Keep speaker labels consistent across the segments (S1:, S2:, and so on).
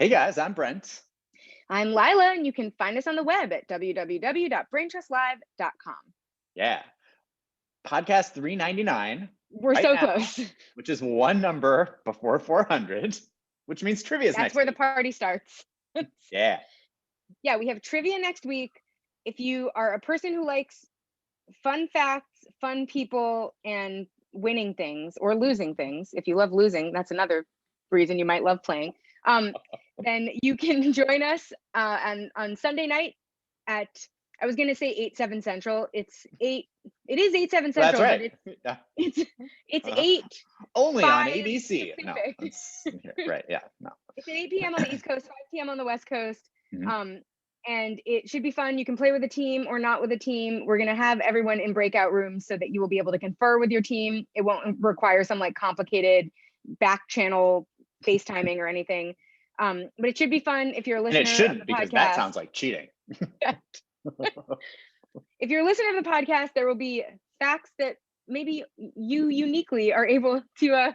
S1: Hey guys, I'm Brent.
S2: I'm Lila, and you can find us on the web at www.braintrustlive.com.
S1: Yeah. Podcast 399
S2: We're
S1: right
S2: so
S1: now,
S2: close.
S1: which is one number before 400, which means trivia is
S2: That's
S1: next
S2: where the
S1: week.
S2: party starts.
S1: Yeah.
S2: Yeah, we have trivia next week. If you are a person who likes fun facts, fun people, and winning things or losing things, if you love losing, that's another reason you might love playing. Then you can join us on Sunday night at, I was gonna say 8/7 Central. It is 8/7
S1: That's
S2: Central, but
S1: right. Yeah.
S2: it's
S1: Uh-huh.
S2: 8
S1: Only on
S2: 5
S1: ABC. No,
S2: Pacific.
S1: that's right. Yeah. No.
S2: It's at 8 p.m. on the East Coast, 5 p.m. on the West Coast.
S1: Mhm.
S2: And it should be fun. You can play with a team or not with a team. We're going to have everyone in breakout rooms so that you will be able to confer with your team. It won't require some like complicated back channel FaceTiming or anything. But it should be fun if you're a
S1: And it
S2: listener of
S1: shouldn't,
S2: the
S1: because that
S2: podcast.
S1: sounds like cheating.
S2: If you're a listener of the podcast, there will be facts that maybe you uniquely are able to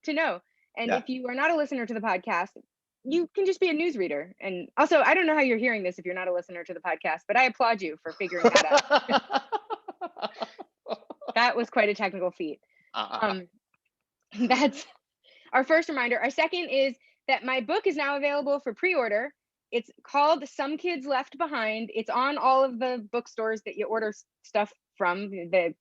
S2: know. And
S1: Yeah.
S2: if you are not a listener to the podcast, you can just be a newsreader. And also, I don't know how you're hearing this if you're not a listener to the podcast, but I applaud you for figuring that out. That was quite a technical feat. That's our first reminder. Our second is that my book is now available for pre-order. It's called Some Kids Left Behind. It's on all of the bookstores that you order stuff from, the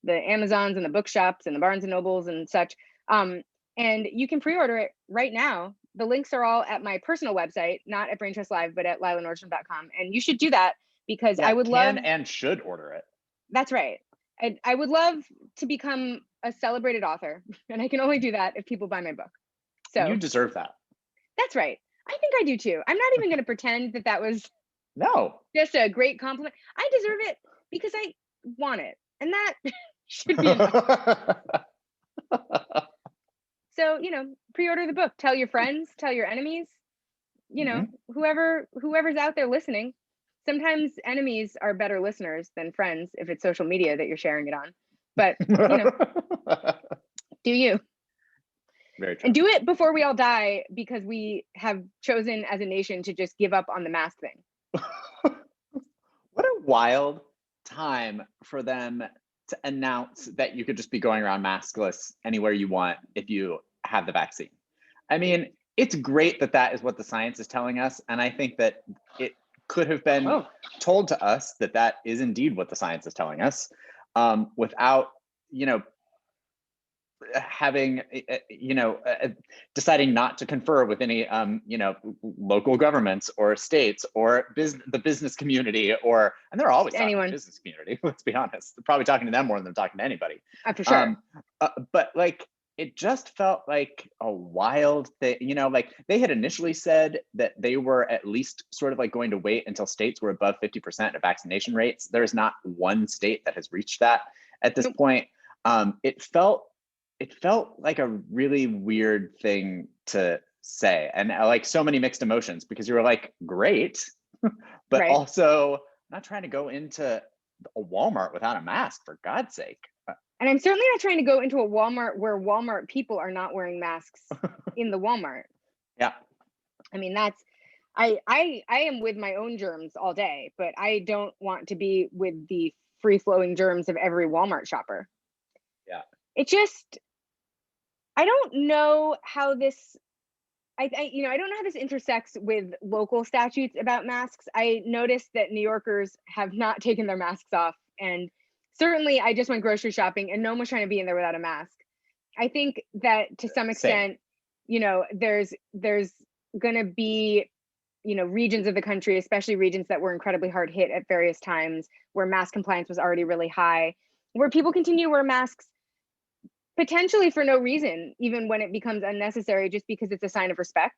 S2: Amazons and the bookshops and the Barnes and Nobles and such. And you can pre-order it right now. The links are all at my personal website, not at Brain Trust Live, but at lilanordstrom.com. And you should do that because
S1: Yeah,
S2: I would love.
S1: and should order it.
S2: That's right. I would love to become a celebrated author, and I can only do that if people buy my book. So
S1: You deserve that.
S2: that's right. I think I do too. I'm not even going to pretend that that was
S1: No.
S2: just a great compliment. I deserve it because I want it, and that should be enough. So, pre-order the book. Tell your friends, tell your enemies, whoever's out there listening. Sometimes enemies are better listeners than friends if it's social media that you're sharing it on. But, do you.
S1: Very true.
S2: And do it before we all die, because we have chosen as a nation to just give up on the mask thing.
S1: What a wild time for them to announce that you could just be going around maskless anywhere you want if you have the vaccine. I mean, it's great that that is what the science is telling us. And I think that it could have been told to us that that is indeed what the science is telling us, without, having, deciding not to confer with any, local governments or states or the business community, and they're always talking to the business community. Let's be honest. They're probably talking to them more than they're talking to anybody.
S2: For sure.
S1: But like, it just felt like a wild thing, like they had initially said that they were at least sort of like going to wait until states were above 50% of vaccination rates. There is not one state that has reached that at this point. It felt like a really weird thing to say, and like so many mixed emotions, because you were like, great, but also not trying to go into a Walmart without a mask, for God's sake.
S2: And I'm certainly not trying to go into a Walmart where Walmart people are not wearing masks in the Walmart.
S1: Yeah.
S2: I mean, I am with my own germs all day, but I don't want to be with the free flowing germs of every Walmart shopper.
S1: Yeah.
S2: It just, I don't know how this, I don't know how this intersects with local statutes about masks. I noticed that New Yorkers have not taken their masks off, and certainly I just went grocery shopping and no one was trying to be in there without a mask. I think that to some extent, there's going to be, regions of the country, especially regions that were incredibly hard hit at various times, where mask compliance was already really high, where people continue to wear masks potentially for no reason, even when it becomes unnecessary, just because it's a sign of respect.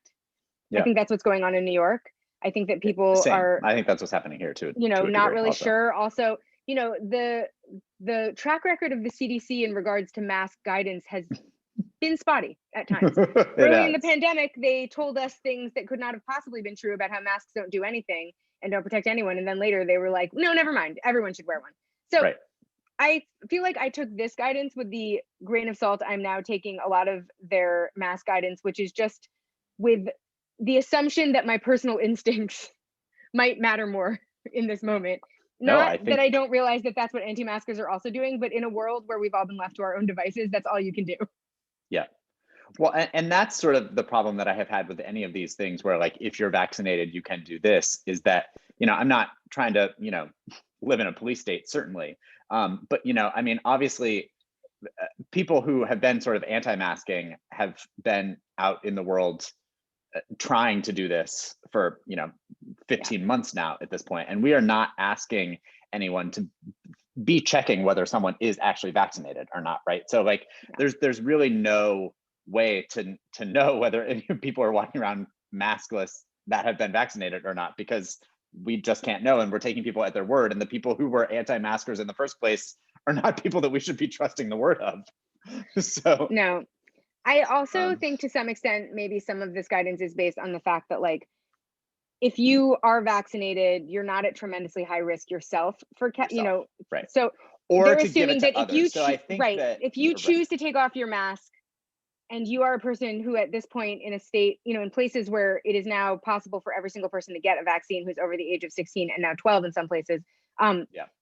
S2: Yeah. I think that's what's going on in New York. I think that people are,
S1: I think that's what's happening here too.
S2: Not really sure. Also, the track record of the CDC in regards to mask guidance has been spotty at times. Early in the pandemic, they told us things that could not have possibly been true about how masks don't do anything and don't protect anyone. And then later they were like, no, never mind. Everyone should wear one. So I feel like I took this guidance with the grain of salt. I'm now taking a lot of their mask guidance, which is just with the assumption that my personal instincts might matter more in this moment.
S1: No,
S2: Not
S1: I
S2: that
S1: think,
S2: I don't realize that that's what anti-maskers are also doing, but in a world where we've all been left to our own devices, that's all you can do.
S1: yeah. Well, and that's sort of the problem that I have had with any of these things where, like, if you're vaccinated, you can do this, is that, I'm not trying to, live in a police state, certainly. But, I mean, obviously, people who have been sort of anti-masking have been out in the world trying to do this for 15 months now at this point, and we are not asking anyone to be checking whether someone is actually vaccinated or not, right? So like, there's really no way to know whether people are walking around maskless that have been vaccinated or not, because we just can't know, and we're taking people at their word, and the people who were anti-maskers in the first place are not people that we should be trusting the word of. So
S2: No, I also think to some extent, maybe some of this guidance is based on the fact that, like, if you are vaccinated, you're not at tremendously high risk yourself for,
S1: right.
S2: so
S1: Or
S2: they're
S1: to give it
S2: assuming
S1: to
S2: that if you
S1: others. So I think that
S2: if you
S1: you're right.
S2: choose to take off your mask and you are a person who at this point in a state, in places where it is now possible for every single person to get a vaccine who's over the age of 16 and now 12 in some places,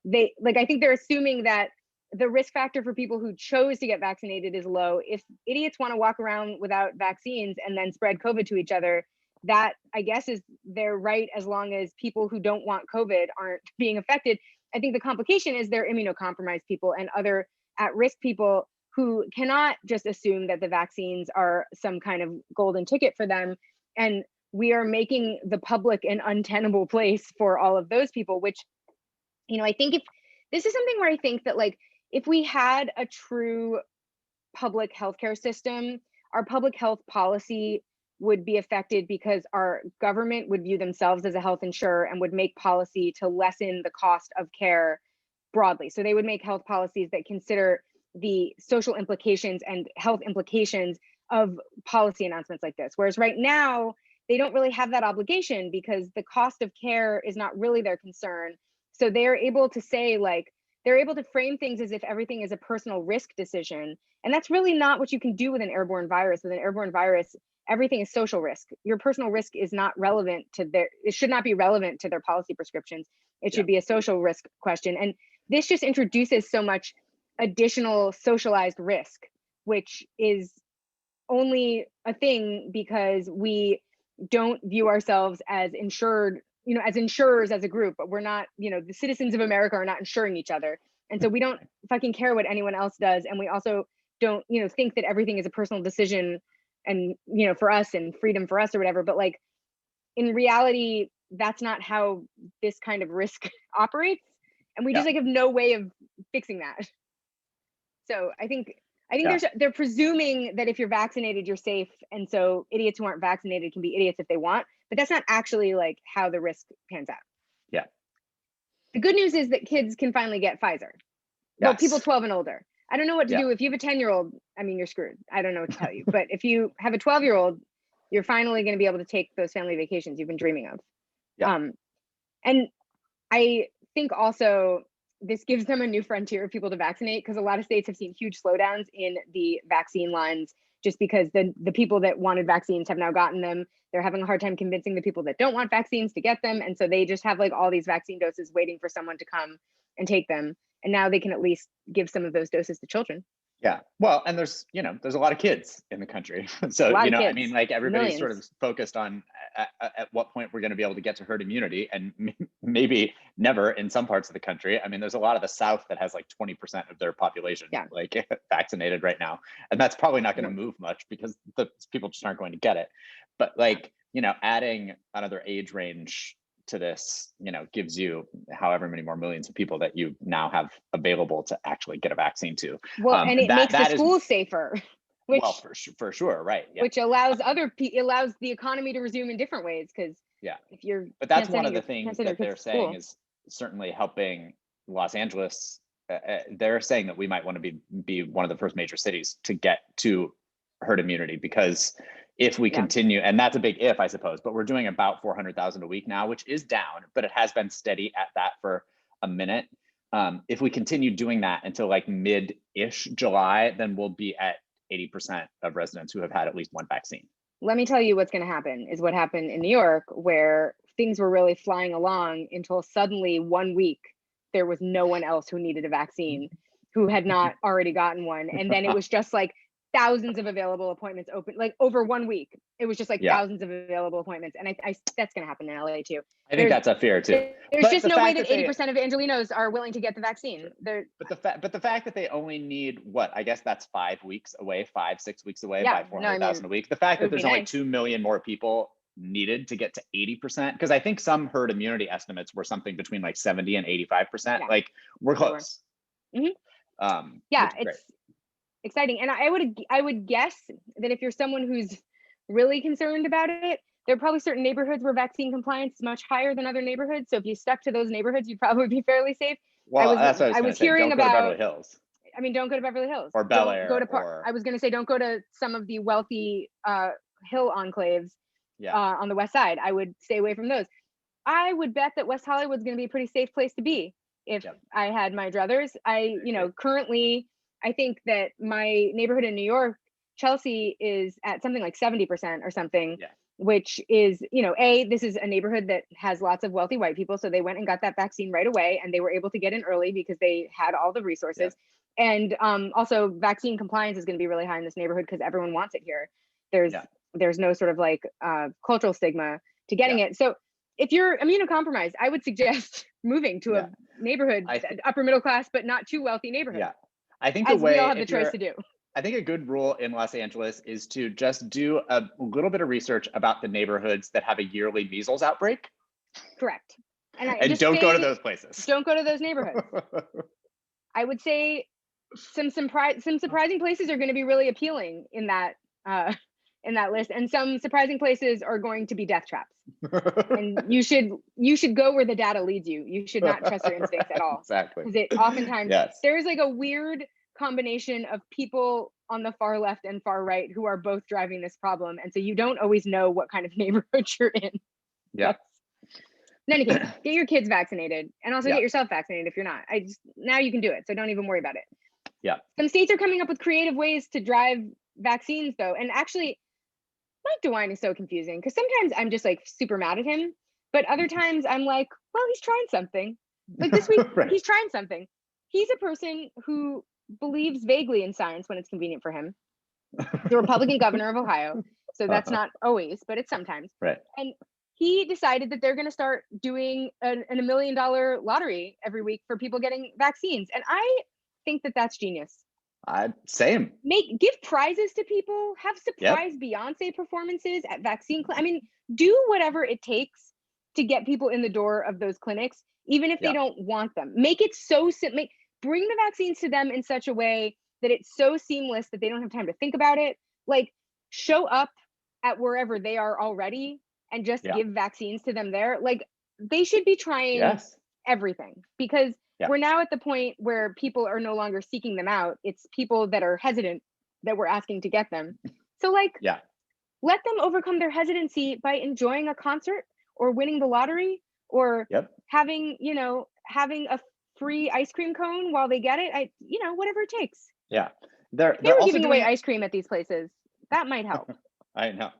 S2: they, like, I think they're assuming that the risk factor for people who chose to get vaccinated is low. If idiots want to walk around without vaccines and then spread COVID to each other, that, I guess, is their right, as long as people who don't want COVID aren't being affected. I think the complication is they're immunocompromised people and other at-risk people who cannot just assume that the vaccines are some kind of golden ticket for them. And we are making the public an untenable place for all of those people, which, I think, if this is something where I think that, like, if we had a true public healthcare system, our public health policy would be affected because our government would view themselves as a health insurer and would make policy to lessen the cost of care broadly. So they would make health policies that consider the social implications and health implications of policy announcements like this. Whereas right now, they don't really have that obligation because the cost of care is not really their concern. So they're able to say, like, they're able to frame things as if everything is a personal risk decision. And that's really not what you can do with an airborne virus. With an airborne virus, everything is social risk. Your personal risk is not relevant to it should not be relevant to their policy prescriptions. It should be a social risk question. And this just introduces so much additional socialized risk, which is only a thing because we don't view ourselves as insured, as insurers as a group, but we're not, the citizens of America are not insuring each other. And so we don't fucking care what anyone else does. And we also don't, think that everything is a personal decision and, for us and freedom for us or whatever. But, like, in reality, that's not how this kind of risk operates. And we just, like, have no way of fixing that. So I think they're presuming that if you're vaccinated, you're safe. And so idiots who aren't vaccinated can be idiots if they want, but that's not actually, like, how the risk pans out.
S1: Yeah.
S2: The good news is that kids can finally get Pfizer. Well, people 12 and older. I don't know what to do. If you have a 10-year-old, I mean, you're screwed. I don't know what to tell you. But if you have a 12-year-old, you're finally going to be able to take those family vacations you've been dreaming of. And I think also this gives them a new frontier of people to vaccinate, because a lot of states have seen huge slowdowns in the vaccine lines just because the people that wanted vaccines have now gotten them. They're having a hard time convincing the people that don't want vaccines to get them. And so they just have, like, all these vaccine doses waiting for someone to come and take them. And now they can at least give some of those doses to children.
S1: Yeah. Well, and there's a lot of kids in the country. So, I mean, like, everybody's sort of focused on at what point we're going to be able to get to herd immunity, and maybe never in some parts of the country. I mean, there's a lot of the South that has like 20% of their population like vaccinated right now. And that's probably not going to move much because the people just aren't going to get it. But, like, adding another age range to this, gives you however many more millions of people that you now have available to actually get a vaccine to.
S2: Well, and it makes the schools safer. Which,
S1: well, for sure, right? Yeah.
S2: Which allows allows the economy to resume in different ways, because if you're,
S1: but that's one of the things that they're saying is certainly helping Los Angeles. They're saying that we might want to be one of the first major cities to get to herd immunity, because if we continue, and that's a big if, I suppose, but we're doing about 400,000 a week now, which is down, but it has been steady at that for a minute. If we continue doing that until like mid-ish July, then we'll be at 80% of residents who have had at least one vaccine.
S2: let me tell you what's going to happen is what happened in New York, where things were really flying along until suddenly 1 week, there was no one else who needed a vaccine who had not already gotten one. And then it was just like thousands of available appointments open, like over 1 week. It was just like thousands of available appointments. And I that's going to happen in LA too.
S1: I think that's a fear too.
S2: There's just no way that 80% of Angelinos are willing to get the vaccine.
S1: But the fact that they only need what, I guess that's 5 weeks away, 5-6 weeks away by 400,000 a week. The fact that there's only 2 million more people needed to get to 80%, because I think some herd immunity estimates were something between like 70 and 85%. Like we're close.
S2: It's exciting. And I would guess that if you're someone who's really concerned about it, there are probably certain neighborhoods where vaccine compliance is much higher than other neighborhoods. So if you stuck to those neighborhoods, you'd probably be fairly safe.
S1: Well, that's what I was hearing
S2: don't
S1: about. Go to Beverly Hills.
S2: I mean, don't go to Beverly Hills
S1: or Bel Air.
S2: I was going to say, don't go to some of the wealthy hill enclaves on the west side. I would stay away from those. I would bet that West Hollywood's going to be a pretty safe place to be if I had my druthers. Currently, I think that my neighborhood in New York, Chelsea, is at something like 70% or something, which is, this is a neighborhood that has lots of wealthy white people. So they went and got that vaccine right away, and they were able to get in early because they had all the resources. And also vaccine compliance is going to be really high in this neighborhood because everyone wants it here. There's no sort of like cultural stigma to getting it. So if you're immunocompromised, I would suggest moving to a neighborhood, upper middle class, but not too wealthy neighborhood.
S1: I think we all have the choice to do. I think a good rule in Los Angeles is to just do a little bit of research about the neighborhoods that have a yearly measles outbreak.
S2: Correct.
S1: And don't go to those places.
S2: Don't go to those neighborhoods. I would say some surprising places are going to be really appealing in that list, and some surprising places are going to be death traps. And you should go where the data leads you. You should not trust your instincts at all.
S1: Exactly.
S2: Because it oftentimes there's like a weird combination of people on the far left and far right who are both driving this problem, and so you don't always know what kind of neighborhood you're in. In any case, get your kids vaccinated, and also get yourself vaccinated if you're not. Now you can do it, so don't even worry about it. Some states are coming up with creative ways to drive vaccines though, and actually Mike DeWine is so confusing because sometimes I'm just like super mad at him, but other times I'm like, well, he's trying something. Like this week, he's trying something. He's a person who believes vaguely in science when it's convenient for him. The Republican governor of Ohio, so that's not always, but it's sometimes. And he decided that they're going to start doing a $1 million lottery every week for people getting vaccines, and I think that that's genius.
S1: Same.
S2: Give prizes to people, have surprise Beyonce performances at vaccine do whatever it takes to get people in the door of those clinics, even if they don't want them. Make it so simple. Bring the vaccines to them in such a way that it's so seamless that they don't have time to think about it. Like, show up at wherever they are already and just give vaccines to them there. Like, they should be trying everything, because we're now at the point where people are no longer seeking them out. It's people that are hesitant that we're asking to get them. So let them overcome their hesitancy by enjoying a concert or winning the lottery or having a free ice cream cone while they get it. Whatever it takes.
S1: They're
S2: giving away ice cream at these places. That might help.
S1: I know.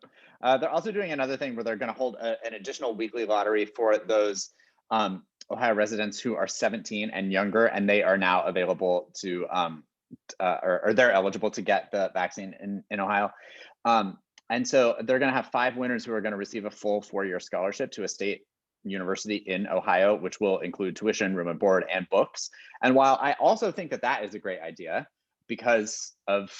S1: They're also doing another thing where they're going to hold an additional weekly lottery for those Ohio residents who are 17 and younger, and they are now available to, or they're eligible to get the vaccine in Ohio. And so they're going to have 5 winners who are going to receive a full 4-year scholarship to a state university in Ohio, which will include tuition, room and board, and books. And while I also think that that is a great idea because of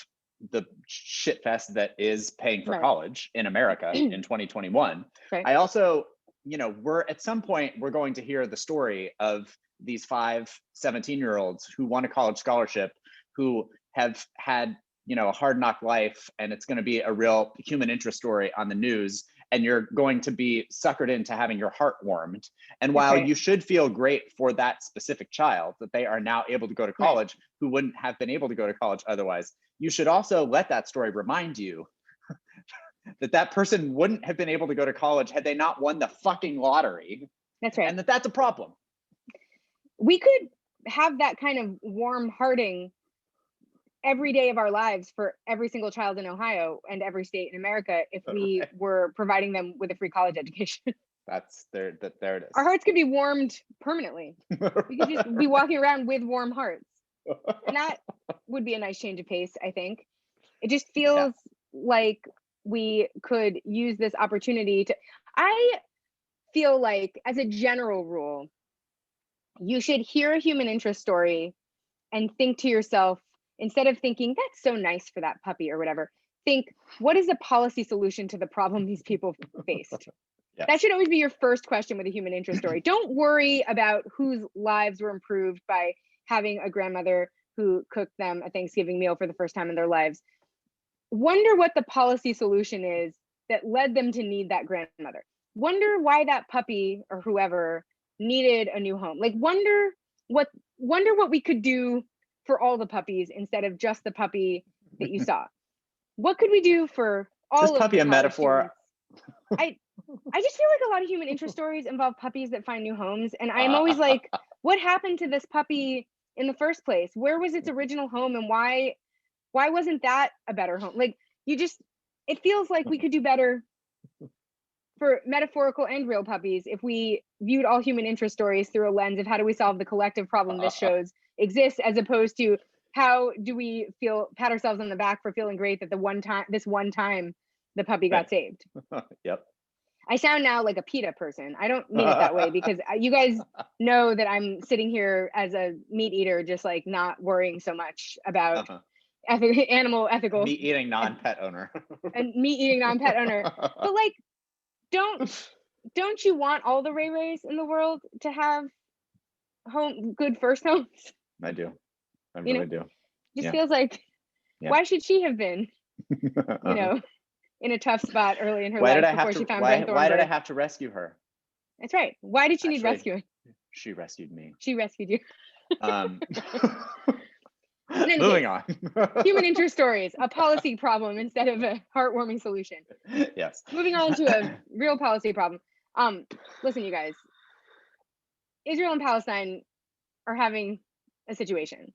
S1: the shit fest that is paying for college in America in 2021, I also, we're at some point, we're going to hear the story of these 5 17-year-olds who won a college scholarship, who have had, a hard knock life, and it's going to be a real human interest story on the news. And you're going to be suckered into having your heart warmed. And while you should feel great for that specific child that they are now able to go to college, who wouldn't have been able to go to college otherwise, you should also let that story remind you that that person wouldn't have been able to go to college had they not won the fucking lottery.
S2: That's right.
S1: And that's a problem.
S2: We could have that kind of warm hearting every day of our lives for every single child in Ohio and every state in America if we were providing them with a free college education.
S1: That's there. There it is.
S2: Our hearts could be warmed permanently. We could just be walking around with warm hearts, and that would be a nice change of pace. I think it just feels like we could use this opportunity to. I feel like, as a general rule, you should hear a human interest story and think to yourself, instead of thinking that's so nice for that puppy or whatever, think, what is a policy solution to the problem these people faced? Yes. That should always be your first question with a human interest story. Don't worry about whose lives were improved by having a grandmother who cooked them a Thanksgiving meal for the first time in their lives. Wonder what the policy solution is that led them to need that grandmother. Wonder why that puppy or whoever needed a new home. Like, wonder what we could do for all the puppies instead of just the puppy that you saw. What could we do for all of the
S1: puppy a metaphor?
S2: I just feel like a lot of human interest stories involve puppies that find new homes, and I'm always like, what happened to this puppy in the first place? Where was its original home, and why wasn't that a better home? Like, it feels like we could do better for metaphorical and real puppies if we viewed all human interest stories through a lens of how do we solve the collective problem this shows exists, as opposed to how do we pat ourselves on the back for feeling great that this one time the puppy got saved.
S1: Yep.
S2: I sound now like a PETA person. I don't mean it that way, because you guys know that I'm sitting here as a meat eater, just like not worrying so much about animal ethical.
S1: Meat eating non-pet owner.
S2: And meat eating non-pet owner. But like, don't you want all the Ray Rays in the world to have good first homes?
S1: I do. I really do.
S2: Just feels like, why should she have been, in a tough spot early in her life before she found Brent Thornburg?
S1: Why did I have to rescue her?
S2: That's right. Why did she need rescuing?
S1: She rescued me.
S2: She rescued you.
S1: Moving on.
S2: Human interest stories, a policy problem instead of a heartwarming solution.
S1: Yes.
S2: Moving on to a real policy problem. Listen, you guys, Israel and Palestine are having a situation.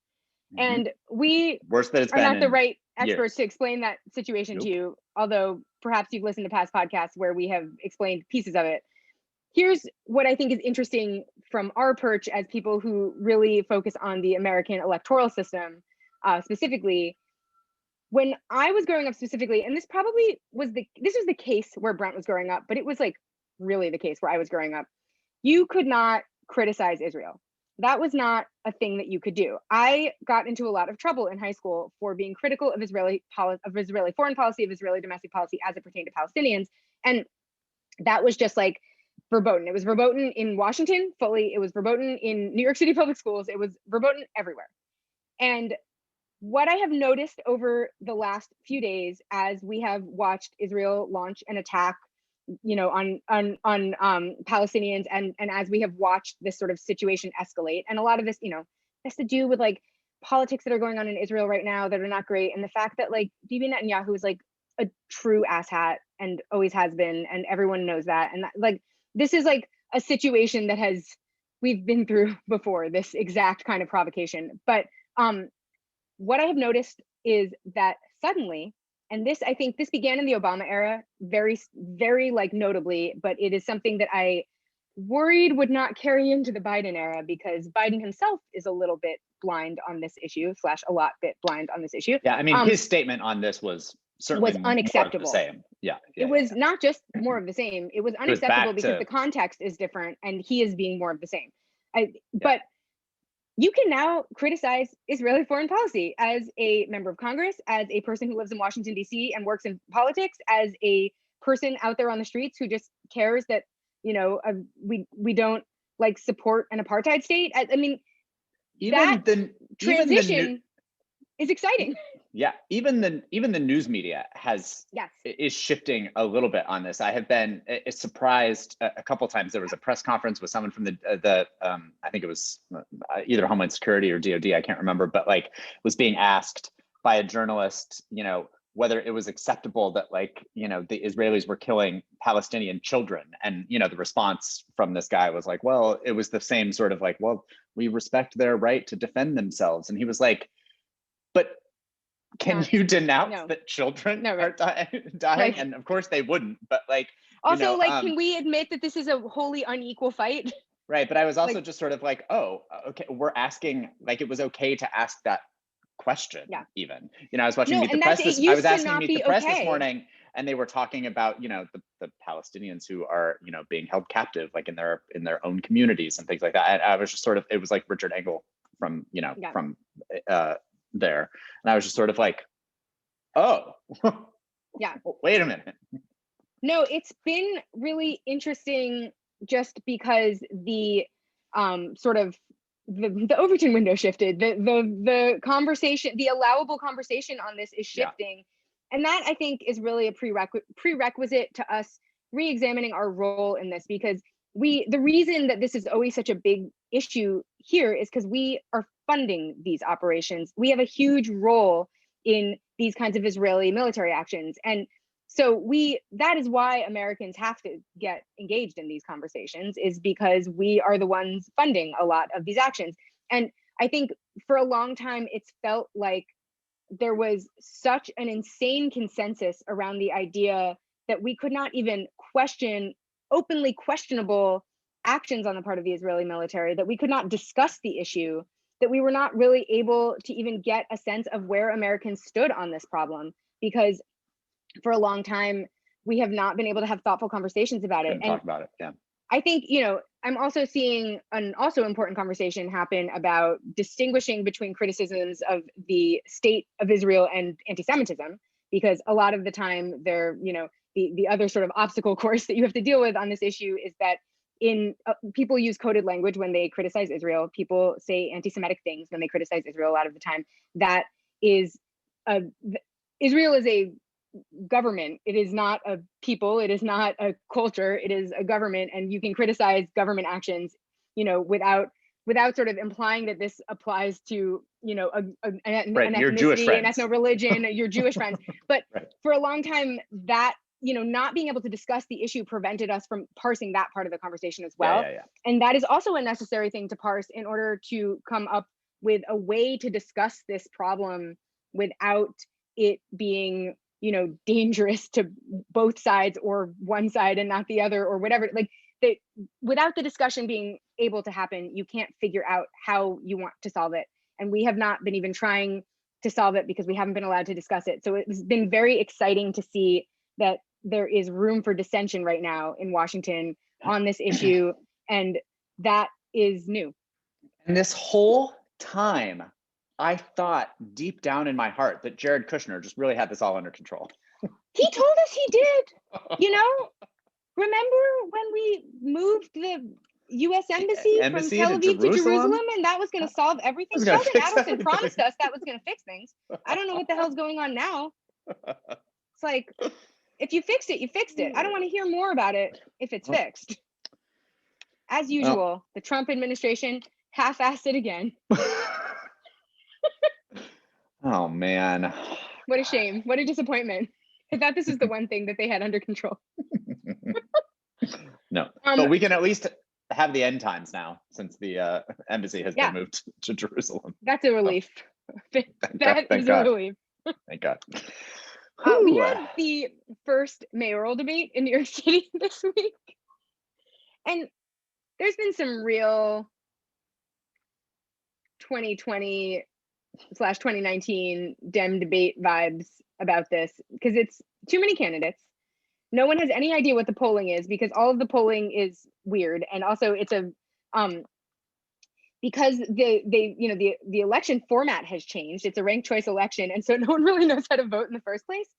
S2: And we
S1: worse than it's
S2: are
S1: been
S2: not the right experts
S1: years
S2: to explain that situation to you, although perhaps you've listened to past podcasts where we have explained pieces of it. Here's what I think is interesting from our perch as people who really focus on the American electoral system, specifically. When I was growing up specifically, and this was the case where Brent was growing up, but it was like really the case where I was growing up. You could not criticize Israel. That was not a thing that you could do. I got into a lot of trouble in high school for being critical of Israeli foreign policy, of Israeli domestic policy as it pertained to Palestinians. And that was just like verboten. It was verboten in Washington fully. It was verboten in New York City public schools. It was verboten everywhere. And what I have noticed over the last few days, as we have watched Israel launch an attack on Palestinians, and as we have watched this sort of situation escalate, and a lot of this, has to do with like politics that are going on in Israel right now that are not great, and the fact that like Bibi Netanyahu is like a true asshat and always has been, and everyone knows that, and that, like, this is like a situation that we've been through before, this exact kind of provocation. But what I have noticed is that suddenly, and I think this began in the Obama era, very, very like notably, but it is something that I worried would not carry into the Biden era, because Biden himself is a little bit blind on this issue, / a lot bit blind on this issue.
S1: Yeah, I mean, his statement on this was certainly
S2: unacceptable.
S1: More of the same.
S2: It was not just more of the same. It was unacceptable because the context is different, and he is being more of the same. But you can now criticize Israeli foreign policy as a member of Congress, as a person who lives in Washington, D.C. and works in politics, as a person out there on the streets who just cares that, we don't like support an apartheid state. I mean, the transition is exciting.
S1: Yeah, even the news media is shifting a little bit on this. I have been surprised a couple times. There was a press conference with someone from the I think it was either Homeland Security or DOD, I can't remember, but like was being asked by a journalist, whether it was acceptable that the Israelis were killing Palestinian children, and the response from this guy was like, well, it was the same sort of like, well, we respect their right to defend themselves, and he was like, but can you denounce
S2: no,
S1: that children
S2: no,
S1: are
S2: right.
S1: dying?
S2: Like,
S1: And of course they wouldn't, but like,
S2: also, like, can we admit that this is a wholly unequal fight?
S1: right. But I was also
S2: Like,
S1: just sort of like, oh, okay, we're asking, like, it was okay to ask that question,
S2: yeah.
S1: even. I was watching
S2: No,
S1: Meet the
S2: and
S1: Press
S2: it
S1: I
S2: used
S1: was
S2: to
S1: asking
S2: not
S1: Meet the
S2: be
S1: Press this
S2: okay.
S1: morning, and they were talking about, the Palestinians who are, being held captive, like in their own communities and things like that. And I was just sort of, it was like Richard Engel from,
S2: Yeah.
S1: from there. And I was just sort of like, oh,
S2: Yeah.
S1: wait a minute.
S2: No, it's been really interesting just because the sort of the Overton window shifted. The conversation, the allowable conversation on this is shifting. And that, I think, is really a prerequisite to us re-examining our role in this, because the reason that this is always such a big issue here is because we are funding these operations. We have a huge role in these kinds of Israeli military actions. And so that is why Americans have to get engaged in these conversations, is because we are the ones funding a lot of these actions. And I think for a long time, it's felt like there was such an insane consensus around the idea that we could not even question openly questionable actions on the part of the Israeli military, that we could not discuss the issue, that we were not really able to even get a sense of where Americans stood on this problem, because for a long time we have not been able to have thoughtful conversations about it.
S1: And talk about it. Yeah.
S2: I think, I'm also seeing an also important conversation happen about distinguishing between criticisms of the state of Israel and anti-Semitism, because a lot of the time the other sort of obstacle course that you have to deal with on this issue is that people use coded language when they criticize Israel. People say anti-Semitic things when they criticize Israel a lot of the time. That is, Israel is a government. It is not a people. It is not a culture. It is a government, and you can criticize government actions, without sort of implying that this applies to an
S1: Your Jewish
S2: ethnicity,
S1: friends.
S2: an ethno-religion, your Jewish friends. But
S1: right.
S2: For a long time, that not being able to discuss the issue prevented us from parsing that part of the conversation as well.
S1: Yeah.
S2: And that is also a necessary thing to parse in order to come up with a way to discuss this problem without it being dangerous to both sides, or one side and not the other, or whatever. Like, without the discussion being able to happen, you can't figure out how you want to solve it. And we have not been even trying to solve it because we haven't been allowed to discuss it. So it's been very exciting to see that there is room for dissension right now in Washington on this issue, and that is new.
S1: And this whole time, I thought deep down in my heart that Jared Kushner just really had this all under control.
S2: He told us he did. Remember when we moved the U.S. Embassy from Tel Aviv to Jerusalem, and that was going to solve everything? Sheldon Adelson promised us that was going to fix things. I don't know what the hell's going on now. It's like, if you fixed it, you fixed it. I don't want to hear more about it if it's fixed. As usual, the Trump administration half-assed it again.
S1: Oh, man.
S2: What a shame. What a disappointment. I thought this was the one thing that they had under control.
S1: No, but we can at least have the end times now, since the embassy has been moved to Jerusalem.
S2: That's a relief. That is a relief.
S1: Thank God.
S2: We had the first mayoral debate in New York City this week. And there's been some real 2020/2019 Dem debate vibes about this, because it's too many candidates. No one has any idea what the polling is, because all of the polling is weird. And also it's because the election format has changed. It's a ranked choice election, and so no one really knows how to vote in the first place.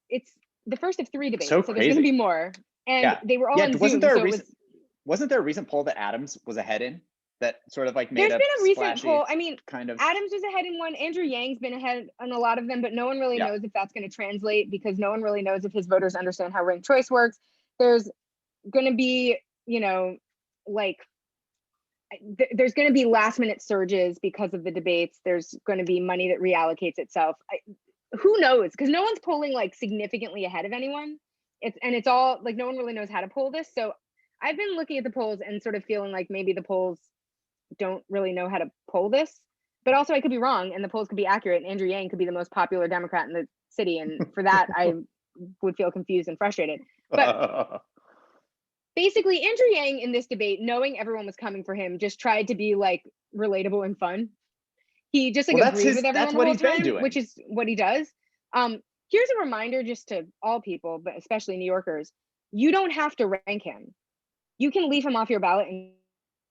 S2: It's the first of 3 debates, so there's going to be more. And they were all on Zoom.
S1: Wasn't there a recent poll that Adams was ahead in? That sort of like made
S2: There's been a recent poll. I mean,
S1: kind of.
S2: Adams was ahead in one. Andrew Yang's been ahead on a lot of them, but no one really knows if that's going to translate, because no one really knows if his voters understand how ranked choice works. There's going to be, there's going to be last minute surges because of the debates. There's going to be money that reallocates itself. Who knows? Because no one's polling like significantly ahead of anyone. It's all like, no one really knows how to poll this. So I've been looking at the polls and sort of feeling like maybe the polls don't really know how to poll this, But also I could be wrong and the polls could be accurate and Andrew Yang could be the most popular Democrat in the city. And for that, I would feel confused and frustrated. But basically, Andrew Yang in this debate, knowing everyone was coming for him, just tried to be like relatable and fun. He just like agreed with everyone the whole time, which is what he does. Here's a reminder just to all people, but especially New Yorkers, you don't have to rank him. You can leave him off your ballot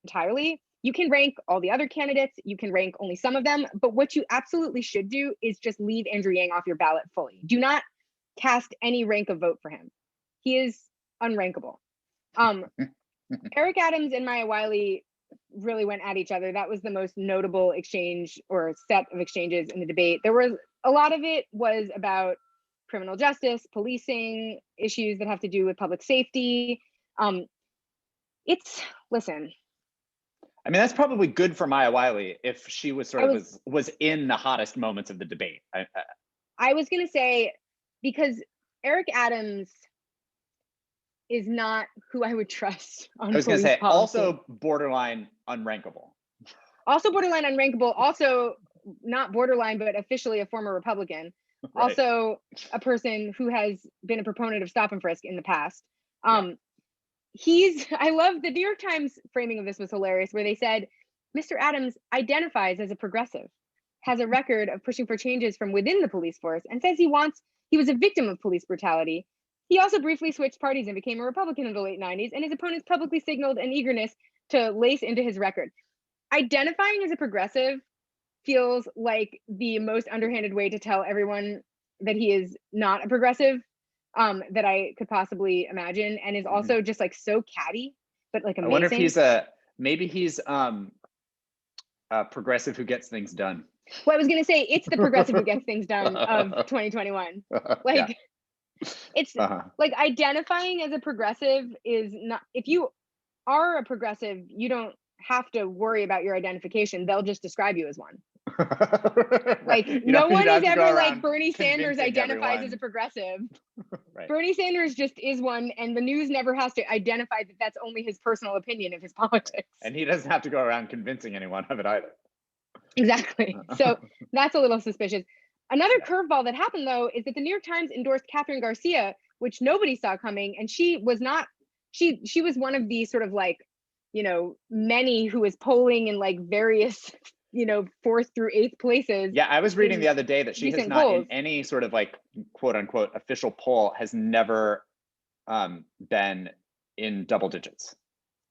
S2: entirely. You can rank all the other candidates. You can rank only some of them. But what you absolutely should do is just leave Andrew Yang off your ballot fully. Do not cast any rank of vote for him. He is unrankable. Eric Adams and Maya Wiley really went at each other. That was the most notable exchange or set of exchanges in the debate. There was a lot of it was about criminal justice, policing, issues that have to do with public safety. Listen.
S1: I mean, that's probably good for Maya Wiley if she was was in the hottest moments of the debate.
S2: I was going to say, because Eric Adams is not who I would trust on police policy. I was going to say,
S1: also borderline unrankable.
S2: Also borderline unrankable. Also not borderline, but officially a former Republican. Right. Also a person who has been a proponent of stop and frisk in the past. I love the New York Times framing of this was hilarious, where they said, Mr. Adams identifies as a progressive, has a record of pushing for changes from within the police force, and says he was a victim of police brutality. He also briefly switched parties and became a Republican in the late 90s, and his opponents publicly signaled an eagerness to lace into his record. Identifying as a progressive feels like the most underhanded way to tell everyone that he is not a progressive that I could possibly imagine, and is also just like so catty, but like amazing.
S1: I wonder if maybe he's a progressive who gets things done.
S2: Well, I was going to say, it's the progressive who gets things done of 2021. Like, yeah. It's like identifying as a progressive is not, if you are a progressive, you don't have to worry about your identification. They'll just describe you as one. Like no one is ever like Bernie Sanders identifies as a progressive. Right. Bernie Sanders just is one, and the news never has to identify that that's only his personal opinion of his politics.
S1: And he doesn't have to go around convincing anyone of it either.
S2: Exactly. So that's a little suspicious. Another curveball that happened, though, is that the New York Times endorsed Catherine Garcia, which nobody saw coming. And she was not, she was one of the sort of like, many who was polling in like various, 4th through 8th places.
S1: Yeah, I was reading the other day that she has not in any sort of like quote unquote official poll has never been in double digits.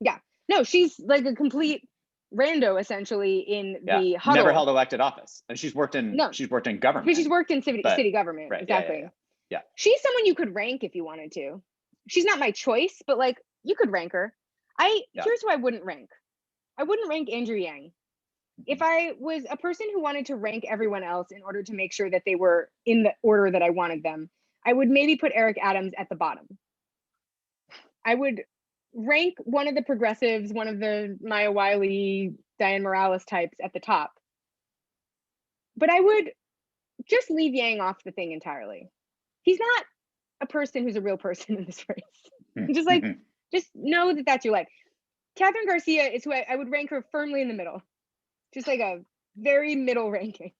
S2: Yeah, no, she's like a complete rando essentially in the huddle.
S1: Never held elected office, and she's worked in government.
S2: But she's worked in city government. Right, exactly.
S1: Yeah.
S2: She's someone you could rank if you wanted to. She's not my choice, but like you could rank her. Here's who I wouldn't rank. I wouldn't rank Andrew Yang. If I was a person who wanted to rank everyone else in order to make sure that they were in the order that I wanted them, I would maybe put Eric Adams at the bottom. I would rank one of the progressives, one of the Maya Wiley, Diane Morales types at the top. But I would just leave Yang off the thing entirely. He's not a person who's a real person in this race. Just know that that's your life. Catherine Garcia is who I would rank her firmly in the middle. Just like a very middle ranking.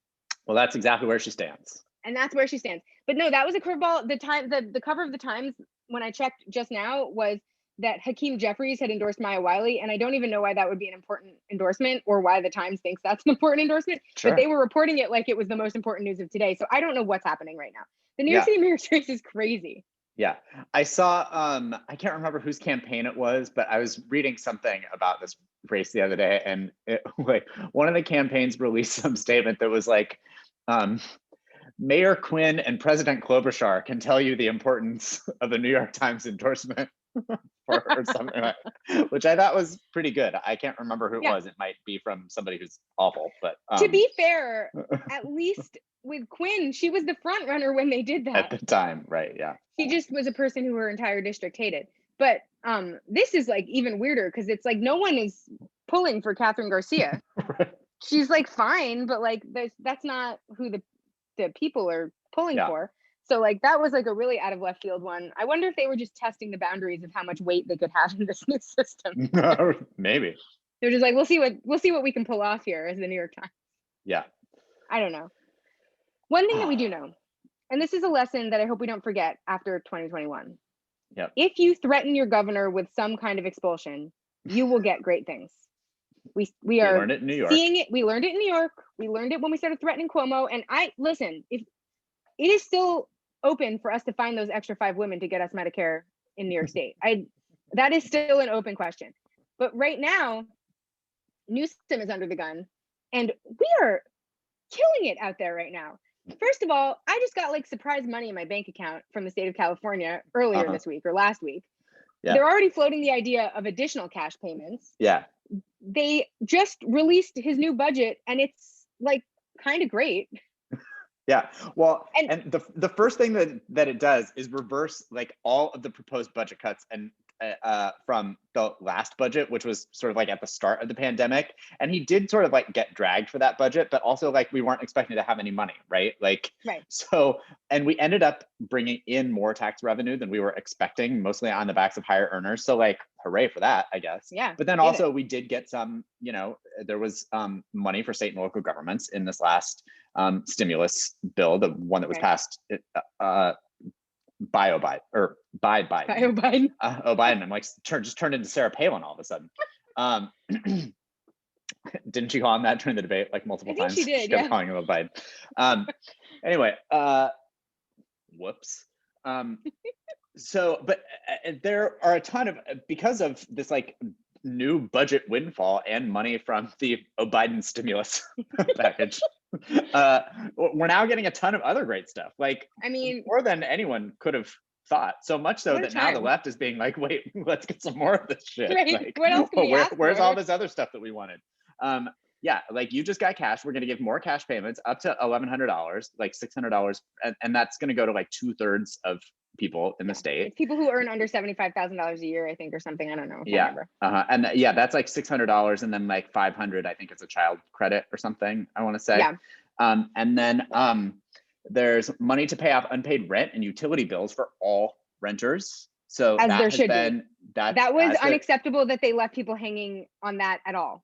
S1: Well, that's exactly where she stands.
S2: And that's where she stands. But no, that was a curveball. The cover of the Times, when I checked just now, was that Hakeem Jeffries had endorsed Maya Wiley. And I don't even know why that would be an important endorsement or why the Times thinks that's an important endorsement. Sure. But they were reporting it like it was the most important news of today. So I don't know what's happening right now. The New York City mayor's race is crazy.
S1: Yeah, I saw, I can't remember whose campaign it was, but I was reading something about this race the other day, and one of the campaigns released some statement that was like, Mayor Quinn and President Klobuchar can tell you the importance of a New York Times endorsement or something like that, which I thought was pretty good. I can't remember who it was. It might be from somebody who's awful, but
S2: to be fair, at least with Quinn, she was the front runner when they did that.
S1: At the time, right, yeah.
S2: She just was a person who her entire district hated. But this is like even weirder because it's like no one is pulling for Catherine Garcia. Right. She's like fine, but like that's not who the people are pulling for. So like that was like a really out of left field one. I wonder if they were just testing the boundaries of how much weight they could have in this new system.
S1: Maybe.
S2: They're just like, we'll see what we can pull off here as the New York Times.
S1: Yeah.
S2: I don't know. One thing that we do know, and this is a lesson that I hope we don't forget after 2021.
S1: Yep.
S2: If you threaten your governor with some kind of expulsion, you will get great things. We are
S1: learned it in New York.
S2: seeing it. We learned it in New York. We learned it when we started threatening Cuomo. And if it is still open for us to find those extra 5 women to get us Medicare in New York State, that is still an open question. But right now, Newsom is under the gun, and we are killing it out there right now. First of all, I just got like surprise money in my bank account from the state of California earlier this week or last week. Yeah. They're already floating the idea of additional cash payments.
S1: Yeah.
S2: They just released his new budget, and it's like kind of great.
S1: Yeah. Well, and the first thing that it does is reverse like all of the proposed budget cuts and from the last budget, which was sort of like at the start of the pandemic. And he did sort of like get dragged for that budget, but also like we weren't expecting to have any money, right? Like,
S2: right.
S1: So, and we ended up bringing in more tax revenue than we were expecting, mostly on the backs of higher earners. So like, hooray for that, I guess.
S2: Yeah.
S1: But then also we did get some, there was money for state and local governments in this last stimulus bill, the one that was passed by Biden. Biden. I'm like, just turned into Sarah Palin all of a sudden. Didn't she call him that during the debate like multiple times?
S2: She did.
S1: She kept calling him a Biden. Anyway, whoops. So, but there are a ton of, because of this like new budget windfall and money from the Biden stimulus package, we're now getting a ton of other great stuff. Like, I mean, more than anyone could have thought. So much so that now the left is being like, wait, let's get some more of this shit.
S2: Right.
S1: Like,
S2: what else can we ask
S1: where's
S2: for?
S1: all this other stuff that we wanted? Yeah, like you just got cash. We're going to give more cash payments up to $1,100, like $600, and that's going to go to like 2/3 of people in the state.
S2: It's people who earn under $75,000 a year, I think, or something. I don't know.
S1: Yeah. And that's like $600, and then like $500, I think it's a child credit or something, I want to say.
S2: Yeah.
S1: And then there's money to pay off unpaid rent and utility bills for all renters. So
S2: as
S1: that
S2: there
S1: has
S2: should
S1: been
S2: be. That was unacceptable that they left people hanging on that at all.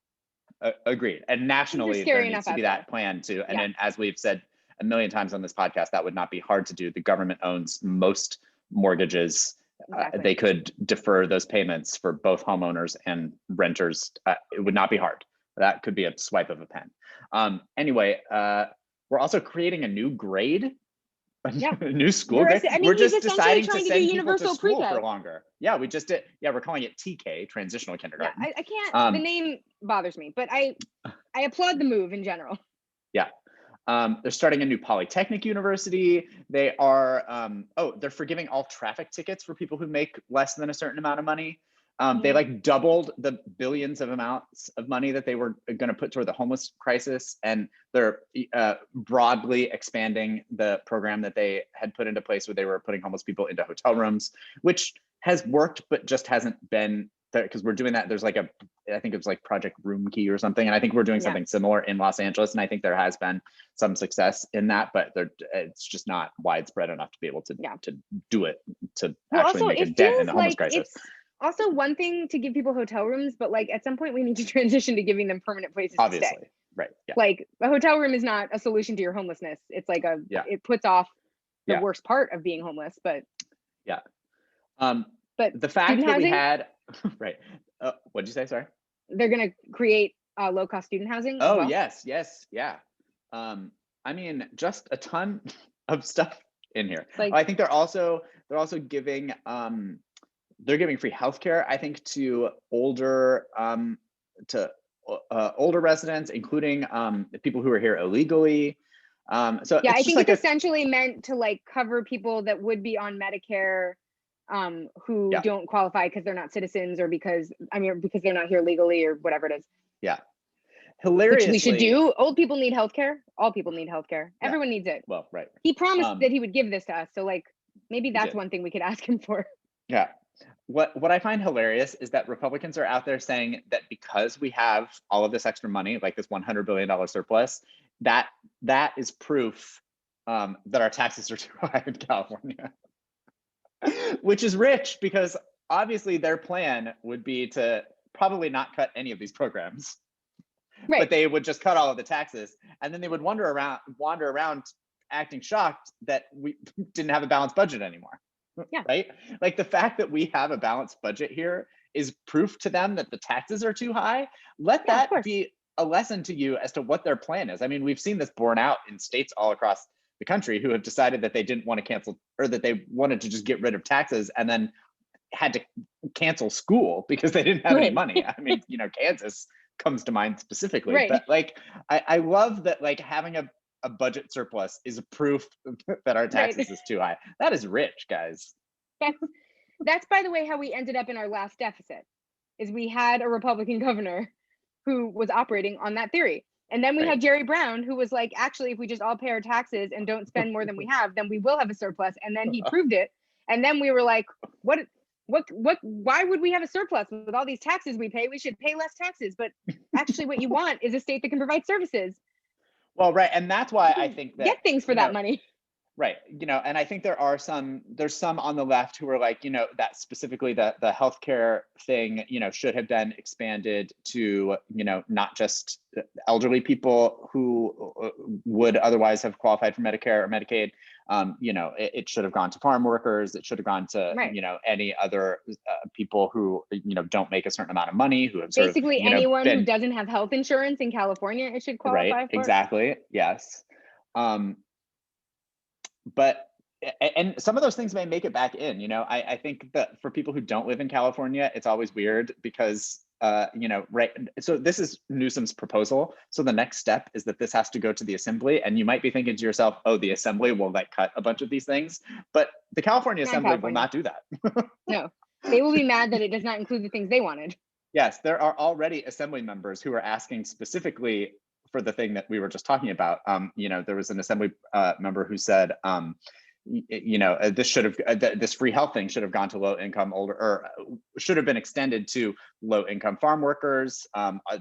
S1: Agreed. And nationally, there needs to be that plan too. And then, as we've said a million times on this podcast, that would not be hard to do. The government owns most mortgages. Exactly. They could defer those payments for both homeowners and renters. It would not be hard. That could be a swipe of a pen. Anyway, we're also creating a new grade. A new school grade. We're just deciding to send people to school for longer. Yeah, we just did. Yeah, we're calling it TK, transitional kindergarten.
S2: Yeah, I can't. The name bothers me, but I applaud the move in general. Yeah.
S1: They're starting a new polytechnic university. They are they're forgiving all traffic tickets for people who make less than a certain amount of money. They like doubled the billions of amounts of money that they were going to put toward the homeless crisis, and they're broadly expanding the program that they had put into place where they were putting homeless people into hotel rooms, which has worked, but just hasn't been there because we're doing that. There's like I think it was like Project Room Key or something, and I think we're doing something similar in Los Angeles, and I think there has been some success in that, but it's just not widespread enough to be able to do it to actually make a dent in the homeless crisis.
S2: Also, one thing to give people hotel rooms, but like at some point we need to transition to giving them permanent places to stay.
S1: Right. Yeah.
S2: Like a hotel room is not a solution to your homelessness. It's like it puts off the worst part of being homeless, but
S1: but the fact that we had right. What'd you say? Sorry.
S2: They're going to create low-cost student housing.
S1: Oh, well. Yes. Yeah. I mean, just a ton of stuff in here. Like, I think they're also giving they're giving free healthcare, I think, to older residents, including people who are here illegally. So
S2: I think it's essentially meant to like cover people that would be on Medicare who don't qualify because they're not citizens or because they're not here legally or whatever it is.
S1: Yeah. Hilariously,
S2: which we should do. Old people need healthcare. All people need healthcare. Everyone needs it.
S1: Well, right.
S2: He promised that he would give this to us. So like maybe that's one thing we could ask him for.
S1: Yeah. What I find hilarious is that Republicans are out there saying that because we have all of this extra money, like this $100 billion surplus, that is proof that our taxes are too high in California, which is rich because obviously their plan would be to probably not cut any of these programs. but they would just cut all of the taxes, and then they would wander around acting shocked that we didn't have a balanced budget anymore.
S2: Yeah.
S1: Right? Like the fact that we have a balanced budget here is proof to them that the taxes are too high. Let that be a lesson to you as to what their plan is. I mean, we've seen this borne out in states all across the country who have decided that they didn't want to cancel, or that they wanted to just get rid of taxes, and then had to cancel school because they didn't have any money. I mean, you know, Kansas comes to mind specifically, but like, I love that, like, having a budget surplus is a proof that our taxes is too high. That is rich, guys.
S2: That's by the way, how we ended up in our last deficit, is we had a Republican governor who was operating on that theory. And then we had Jerry Brown, who was like, actually, if we just all pay our taxes and don't spend more than we have, then we will have a surplus. And then he proved it. And then we were like, why would we have a surplus with all these taxes we pay? We should pay less taxes. But actually what you want is a state that can provide services.
S1: Well, right. And that's why I think that
S2: get things for that money.
S1: Right. You know, and I think there's some on the left who are like, you know, that specifically the healthcare thing, you know, should have been expanded to, you know, not just elderly people who would otherwise have qualified for Medicare or Medicaid. You know, it should have gone to farm workers. It should have gone to, you know, any other people who, you know, don't make a certain amount of money, who have
S2: basically anyone who doesn't have health insurance in California, it should qualify for.
S1: Exactly. Yes. But and some of those things may make it back in, you know. I think that for people who don't live in California, it's always weird because you know, so this is Newsom's proposal. So the next step is that this has to go to the assembly, and you might be thinking to yourself, oh, the assembly will like cut a bunch of these things, but the California assembly will not do that.
S2: No, they will be mad that it does not include the things they wanted.
S1: Yes, there are already assembly members who are asking specifically for the thing that we were just talking about. You know, there was an assembly member who said, you know, this free health thing should have gone to low income or should have been extended to low income farm workers,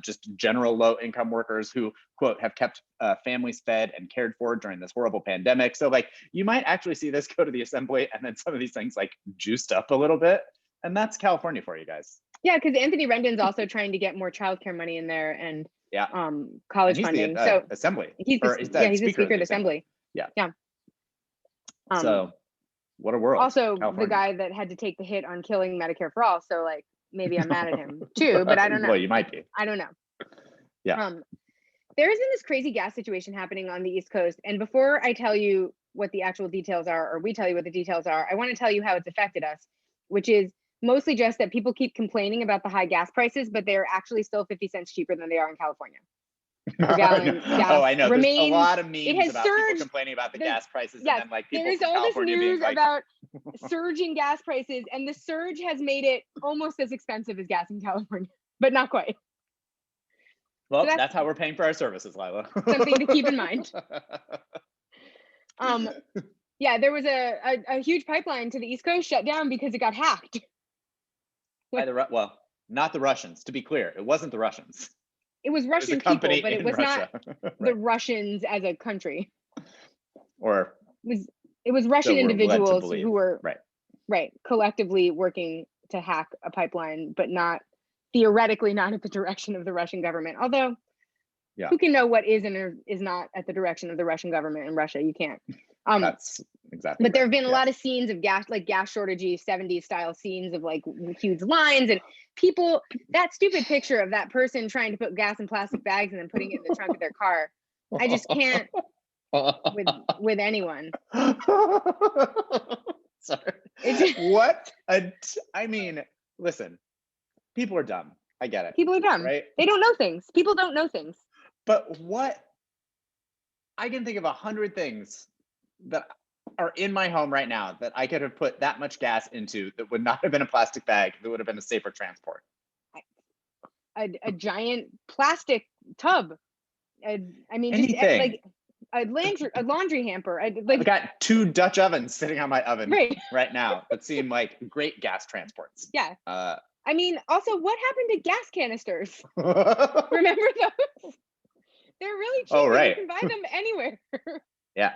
S1: just general low income workers who, quote, have kept families fed and cared for during this horrible pandemic. So like, you might actually see this go to the assembly and then some of these things like juiced up a little bit. And that's California for you guys.
S2: Yeah, because Anthony Rendon's also trying to get more childcare money in there and college funding.
S1: So assembly.
S2: He's the speaker of the assembly.
S1: Yeah.
S2: Yeah.
S1: So what a world.
S2: Also,
S1: California.
S2: The guy that had to take the hit on killing Medicare for all. So like, maybe I'm mad at him too, but I don't know.
S1: Well, you might be.
S2: I don't know.
S1: Yeah.
S2: There has been this crazy gas situation happening on the East Coast. And before I tell you what the actual details are, or we tell you what the details are, I want to tell you how it's affected us, which is mostly just that people keep complaining about the high gas prices, but they're actually still 50 cents cheaper than they are in California. Gas
S1: I know.
S2: Remains,
S1: there's a lot of memes about
S2: surged,
S1: people complaining about the gas prices, and then like people
S2: there's
S1: from
S2: all
S1: California
S2: this news
S1: being like,
S2: about surging gas prices, and the surge has made it almost as expensive as gas in California, but not quite.
S1: Well, so that's how we're paying for our services, Lila.
S2: Something to keep in mind. Yeah, there was a huge pipeline to the East Coast shut down because it got hacked.
S1: By well, not the Russians. To be clear, it wasn't the Russians.
S2: It was Russian people, but it was not the Russians as a country.
S1: Or
S2: it was Russian individuals who were
S1: collectively
S2: working to hack a pipeline, but not theoretically not at the direction of the Russian government. Although, who can know what is and is not at the direction of the Russian government in Russia? You can't.
S1: That's exactly.
S2: But there have been a lot of scenes of gas shortagey 70s style scenes of like huge lines and people. That stupid picture of that person trying to put gas in plastic bags and then putting it in the trunk of their car. I just can't with anyone.
S1: Sorry. I mean, listen, people are dumb. I get it.
S2: People are dumb.
S1: Right?
S2: They don't know things. People don't know things.
S1: But I can think of 100 things that are in my home right now that I could have put that much gas into that would not have been a plastic bag, that would have been a safer transport.
S2: A giant plastic tub. I mean,
S1: anything.
S2: Just like a laundry hamper.
S1: I've got 2 Dutch ovens sitting on my oven right now that seem like great gas transports.
S2: Yeah. I mean, also, what happened to gas canisters? Remember those? They're really cheap.
S1: Oh, right.
S2: You can buy them anywhere.
S1: Yeah.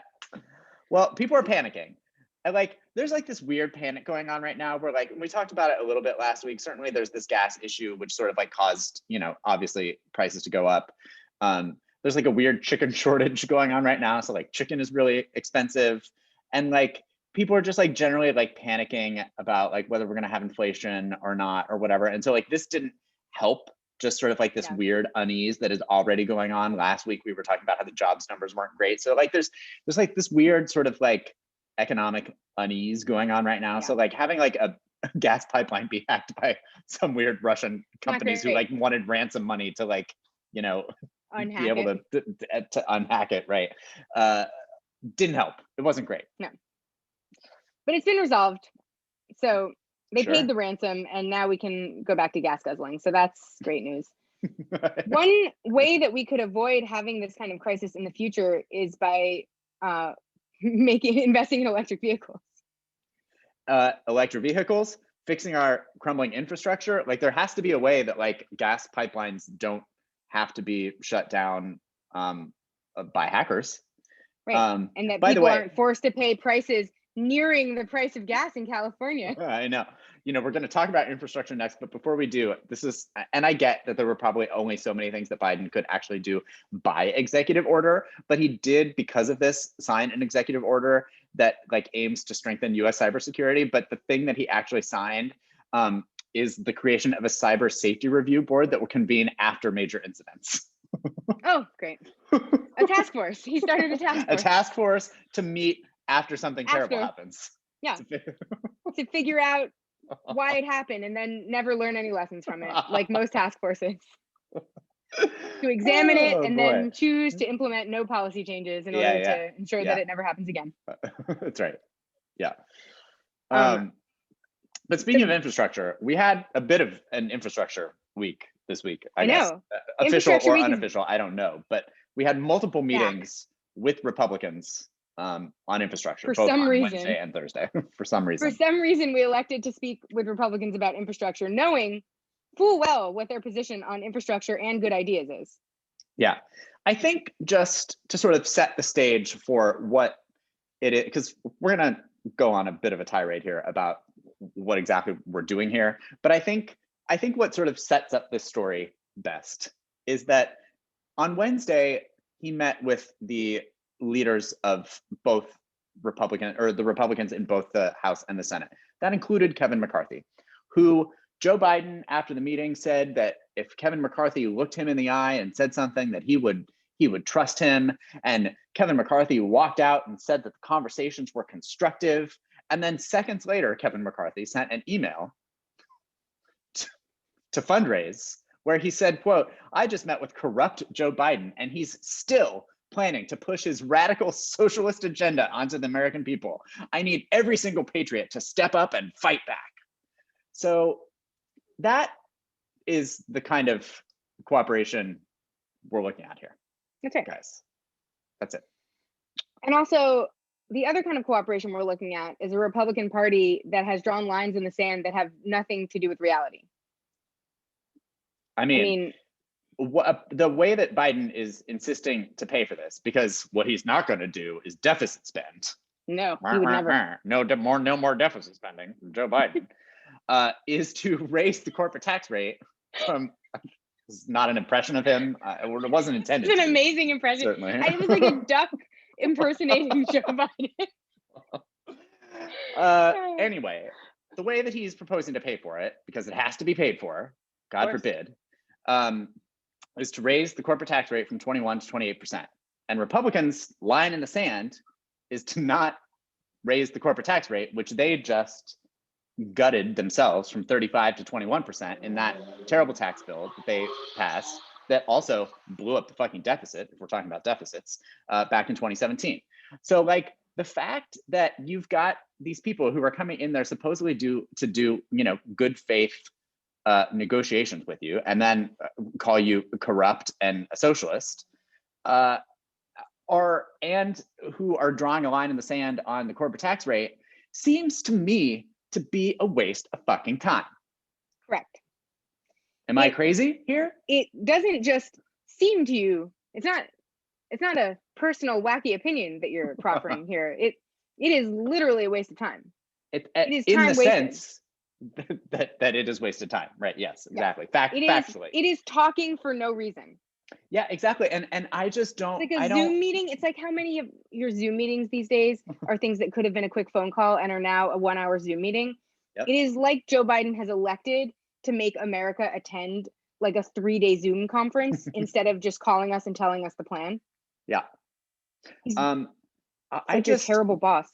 S1: Well, people are panicking. And like, there's like this weird panic going on right now where like, we talked about it a little bit last week. Certainly there's this gas issue, which sort of like caused, you know, obviously prices to go up. There's like a weird chicken shortage going on right now. So like chicken is really expensive. And like people are just like generally like panicking about like whether we're gonna have inflation or not or whatever. And so like this didn't help just sort of like this weird unease that is already going on. Last week we were talking about how the jobs numbers weren't great. So like there's like this weird sort of like economic unease going on right now. So like having like a gas pipeline be hacked by some weird Russian companies who like wanted ransom money to like, you know, be able to unhack it, right? Didn't help. It wasn't great.
S2: No. But it's been resolved. So they paid the ransom and now we can go back to gas guzzling. So that's great news. One way that we could avoid having this kind of crisis in the future is by investing in electric vehicles.
S1: Electric vehicles, fixing our crumbling infrastructure. Like there has to be a way that like gas pipelines don't have to be shut down by hackers.
S2: Right. And that people aren't forced to pay prices nearing the price of gas in California.
S1: I know. You know, we're going to talk about infrastructure next, but before we do, and I get that there were probably only so many things that Biden could actually do by executive order, but he did, because of this, sign an executive order that like aims to strengthen US cybersecurity. But the thing that he actually signed is the creation of a cyber safety review board that will convene after major incidents.
S2: Oh, great. A task force. He started a task force.
S1: A task force to meet after something terrible happens.
S2: Yeah. To figure out why it happened and then never learn any lessons from it, like most task forces. To examine it and then choose to implement no policy changes in order to ensure that it never happens again.
S1: That's right. Yeah. But speaking of infrastructure, we had a bit of an infrastructure week this week. I guess. Official or unofficial, I don't know. But we had multiple meetings with Republicans on infrastructure, both on Wednesday and Thursday. For some reason,
S2: we elected to speak with Republicans about infrastructure, knowing full well what their position on infrastructure and good ideas is.
S1: Yeah, I think just to sort of set the stage for what it is, because we're going to go on a bit of a tirade here about what exactly we're doing here. But I think what sort of sets up this story best is that on Wednesday, he met with the leaders of both the Republicans in both the House and the Senate. That included Kevin McCarthy, who Joe Biden, after the meeting, said that if Kevin McCarthy looked him in the eye and said something, that he would trust him. And Kevin McCarthy walked out and said that the conversations were constructive. And then seconds later, Kevin McCarthy sent an email to fundraise where he said, quote, "I just met with corrupt Joe Biden and he's still planning to push his radical socialist agenda onto the American people. I need every single patriot to step up and fight back." So that is the kind of cooperation we're looking at here.
S2: That's it,
S1: guys. That's it.
S2: And also, the other kind of cooperation we're looking at is a Republican Party that has drawn lines in the sand that have nothing to do with reality.
S1: I mean the way that Biden is insisting to pay for this, because what he's not going to do is deficit spend.
S2: No, he would never.
S1: No more deficit spending from Joe Biden. Is to raise the corporate tax rate from. It's not an impression of him. It wasn't intended.
S2: It's an amazing impression.
S1: Certainly.
S2: It was like a duck impersonating Joe Biden.
S1: Anyway, the way that he's proposing to pay for it, because it has to be paid for, God forbid, is to raise the corporate tax rate from 21 to 28%. And Republicans' line in the sand is to not raise the corporate tax rate, which they just gutted themselves from 35 to 21% in that terrible tax bill that they passed that also blew up the fucking deficit, if we're talking about deficits, back in 2017. So like the fact that you've got these people who are coming in there supposedly to do, good faith negotiations with you and then call you corrupt and a socialist, and who are drawing a line in the sand on the corporate tax rate, seems to me to be a waste of fucking time.
S2: Correct.
S1: Am I crazy here?
S2: It doesn't just seem to you. It's not a personal wacky opinion that you're proffering here. It is literally a waste of time.
S1: It is in the sense that it is wasted time, right? Yes, exactly. Factually.
S2: It is talking for no reason.
S1: Yeah, exactly. And I just
S2: It's
S1: don't,
S2: like a
S1: I don't,
S2: Zoom meeting. It's like how many of your Zoom meetings these days are things that could have been a quick phone call and are now a 1 hour Zoom meeting.
S1: yep.
S2: It is like Joe Biden has elected to make America attend like a 3-day Zoom conference instead of just calling us and telling us the plan.
S1: Yeah.
S2: He's
S1: I
S2: like your
S1: just,
S2: terrible boss.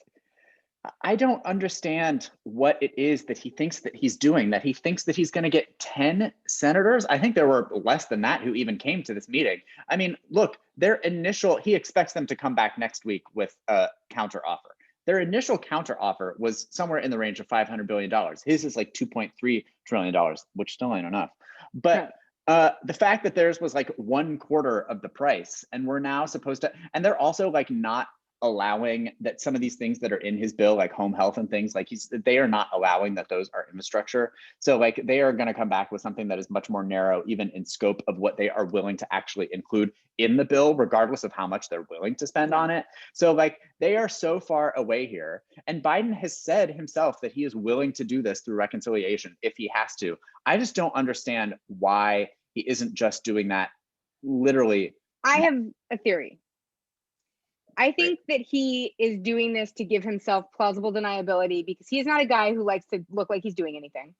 S1: I don't understand what it is that he thinks that he's doing, that he thinks that he's going to get 10 senators. I think there were less than that who even came to this meeting. I mean, look, he expects them to come back next week with a counter offer. Their initial counter offer was somewhere in the range of $500 billion. His is like $2.3 trillion, which still ain't enough. But the fact that theirs was like 1/4 of the price, and we're now supposed to, and they're also like not allowing that some of these things that are in his bill, like home health and things, like they are not allowing that those are infrastructure. So like they are going to come back with something that is much more narrow, even in scope of what they are willing to actually include in the bill, regardless of how much they're willing to spend on it. So like they are so far away here. And Biden has said himself that he is willing to do this through reconciliation if he has to. I just don't understand why he isn't just doing that literally.
S2: I have a theory. I
S1: Right.
S2: think that he is doing this to give himself plausible deniability because he is not a guy who likes to look like he's doing anything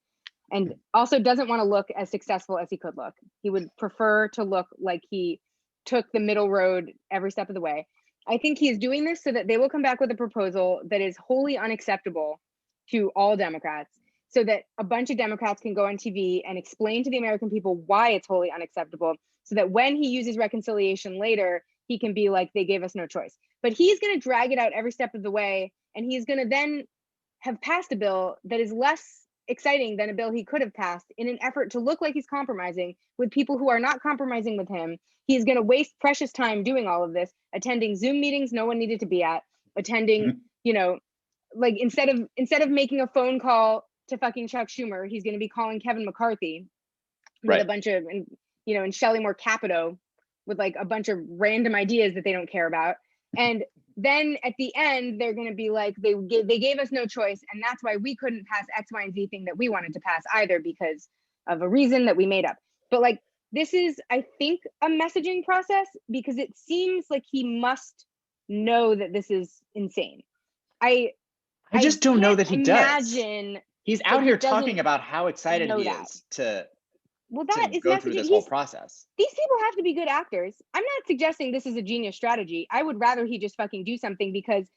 S2: and also doesn't want to look as successful as he could look. He would prefer to look like he took the middle road every step of the way. I think he is doing this so that they will come back with a proposal that is wholly unacceptable to all Democrats, so that a bunch of Democrats can go on TV and explain to the American people why it's wholly unacceptable, so that when he uses reconciliation later, he can be like, they gave us no choice. But he's going to drag it out every step of the way, and he's going to then have passed a bill that is less exciting than a bill he could have passed in an effort to look like he's compromising with people who are not compromising with him. He's going to waste precious time doing all of this, attending Zoom meetings no one needed to be at, attending, you know, like instead of making a phone call to fucking Chuck Schumer, he's going to be calling Kevin McCarthy with
S1: Right.
S2: a bunch of, and Shelley Moore Capito with like a bunch of random ideas that they don't care about. And then at the end, they're going to be like, they gave us no choice. And that's why we couldn't pass X, Y, and Z thing that we wanted to pass either, because of a reason that we made up. But like, this is, I think, a messaging process, because it seems like he must know that this is insane. I
S1: I just don't know
S2: can't
S1: that he does.
S2: imagine
S1: He's
S2: that
S1: out
S2: he
S1: here
S2: doesn't
S1: talking about how excited
S2: know
S1: he
S2: that.
S1: is to
S2: Well, that is
S1: go through
S2: messaging.
S1: this whole process.
S2: These people have to be good actors. I'm not suggesting this is a genius strategy. I would rather he just fucking do something, because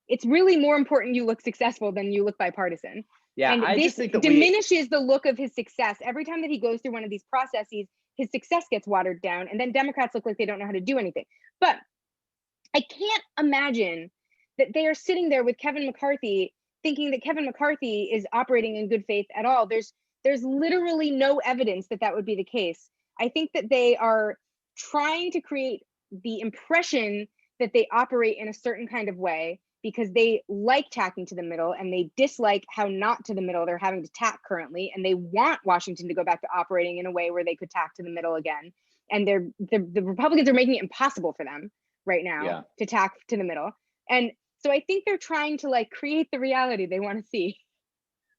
S2: it's really more important you look successful than you look bipartisan.
S1: Yeah,
S2: And
S1: I
S2: this
S1: just think that
S2: diminishes the look of his success. Every time that he goes through one of these processes, his success gets watered down, and then Democrats look like they don't know how to do anything. But I can't imagine that they are sitting there with Kevin McCarthy thinking that Kevin McCarthy is operating in good faith at all. There's literally no evidence that that would be the case. I think that they are trying to create the impression that they operate in a certain kind of way because they like tacking to the middle and they dislike how not to the middle they're having to tack currently, and they want Washington to go back to operating in a way where they could tack to the middle again. And the Republicans are making it impossible for them right now
S1: yeah.
S2: to tack to the middle. And so I think they're trying to like create the reality they want to see,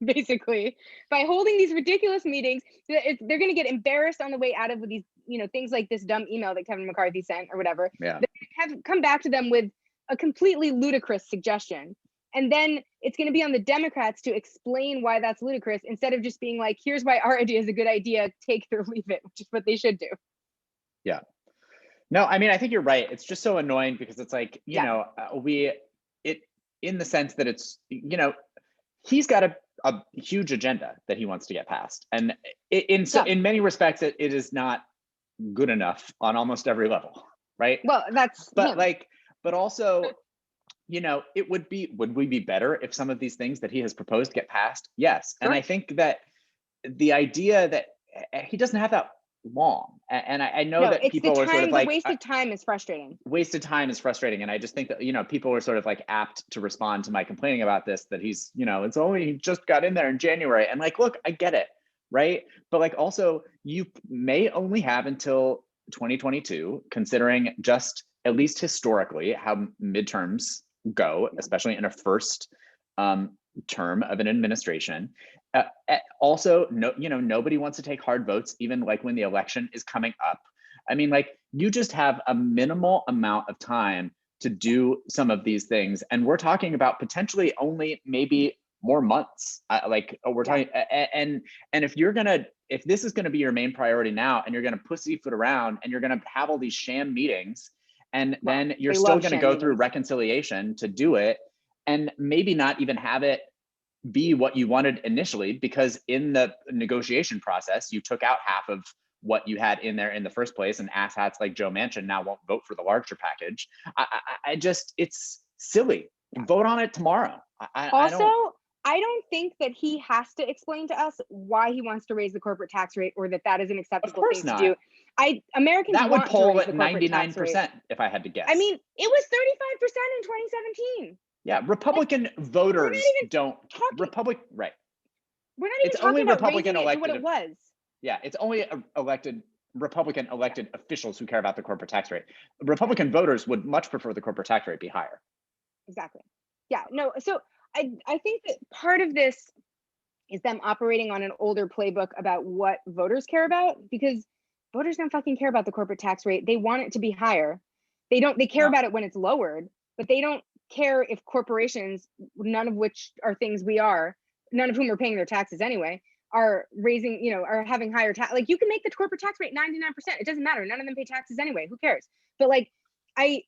S2: basically, by holding these ridiculous meetings. They're going to get embarrassed on the way out of with these, things like this dumb email that Kevin McCarthy sent or whatever.
S1: Yeah.
S2: They have come back to them with a completely ludicrous suggestion. And then it's going to be on the Democrats to explain why that's ludicrous, instead of just being like, here's why our idea is a good idea, take it or leave it, which is what they should do.
S1: Yeah. No, I mean, I think you're right. It's just so annoying because it's like, in the sense that it's, he's got a huge agenda that he wants to get passed. And in many respects, it is not good enough on almost every level. Right.
S2: Well, that's
S1: but
S2: him.
S1: But also, would we be better if some of these things that he has proposed get passed? Yes.
S2: Sure.
S1: And I think that the idea that he doesn't have that long, and I know that people are sort of like,
S2: the wasted time is frustrating.
S1: Wasted time is frustrating. And I just think that, people are sort of like apt to respond to my complaining about this, that he's, it's only, he just got in there in January. And like, look, I get it. Right. But like, also, you may only have until 2022, considering just at least historically how midterms go, especially in a first term of an administration. Also, nobody wants to take hard votes, even like when the election is coming up. I mean, like, you just have a minimal amount of time to do some of these things. And we're talking about potentially only maybe more months. We're talking, and if this is gonna be your main priority now, and you're gonna pussyfoot around and you're gonna have all these sham meetings, and then you're still gonna go through reconciliation to do it, and maybe not even have it be what you wanted initially, because in the negotiation process, you took out half of what you had in there in the first place, and asshats like Joe Manchin now won't vote for the larger package. I just, it's silly. Vote on it tomorrow.
S2: I don't think that he has to explain to us why he wants to raise the corporate tax rate, or that is an acceptable thing to do. Americans
S1: that would
S2: want
S1: poll
S2: to raise
S1: at
S2: the corporate
S1: 99% if I had to guess.
S2: I mean, it was 35% in 2017.
S1: Yeah, Republican voters don't right.
S2: We're not even talking about Republican raising it to what it was.
S1: Yeah, it's only Republican elected officials who care about the corporate tax rate. Republican voters would much prefer the corporate tax rate be higher.
S2: Exactly. Yeah, no, so I think that part of this is them operating on an older playbook about what voters care about, because voters don't fucking care about the corporate tax rate. They want it to be higher. They care about it when it's lowered, but they don't care if corporations, none of which are things we are, none of whom are paying their taxes anyway, are raising, are having higher tax. Like, you can make the corporate tax rate 99%. It doesn't matter. None of them pay taxes anyway. Who cares? But like, I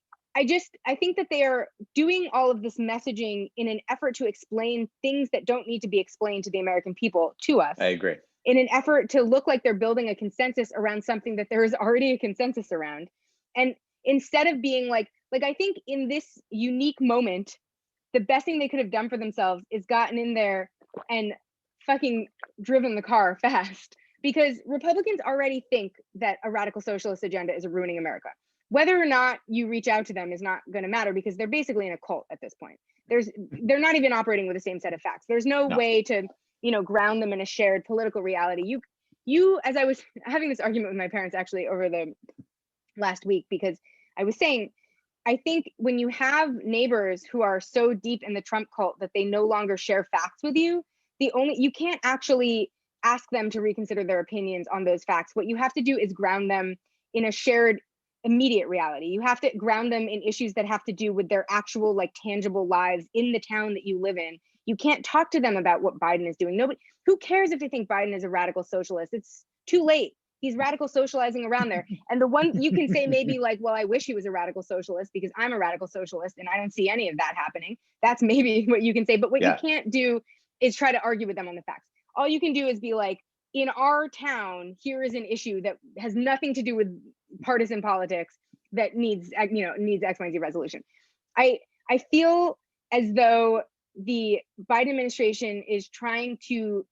S2: think that they are doing all of this messaging in an effort to explain things that don't need to be explained to the American people, to us.
S1: I agree.
S2: In an effort to look like they're building a consensus around something that there is already a consensus around. And instead of being like I think in this unique moment, the best thing they could have done for themselves is gotten in there and fucking driven the car fast, because Republicans already think that a radical socialist agenda is ruining America. Whether or not you reach out to them is not going to matter, because they're basically in a cult at this point. They're not even operating with the same set of facts. There's no way to, ground them in a shared political reality. You, as I was having this argument with my parents actually over the last week, because I was saying, I think when you have neighbors who are so deep in the Trump cult that they no longer share facts with you, you can't actually ask them to reconsider their opinions on those facts. What you have to do is ground them in a shared immediate reality. You have to ground them in issues that have to do with their actual, like, tangible lives in the town that you live in. You can't talk to them about what Biden is doing. Nobody, who cares if they think Biden is a radical socialist? It's too late. He's radical socializing around there. And the one you can say maybe like, well, I wish he was a radical socialist because I'm a radical socialist and I don't see any of that happening. That's maybe what you can say. But what you can't do is try to argue with them on the facts. All you can do is be like, in our town, here is an issue that has nothing to do with partisan politics that needs X, Y, and Z resolution. I feel as though the Biden administration is trying to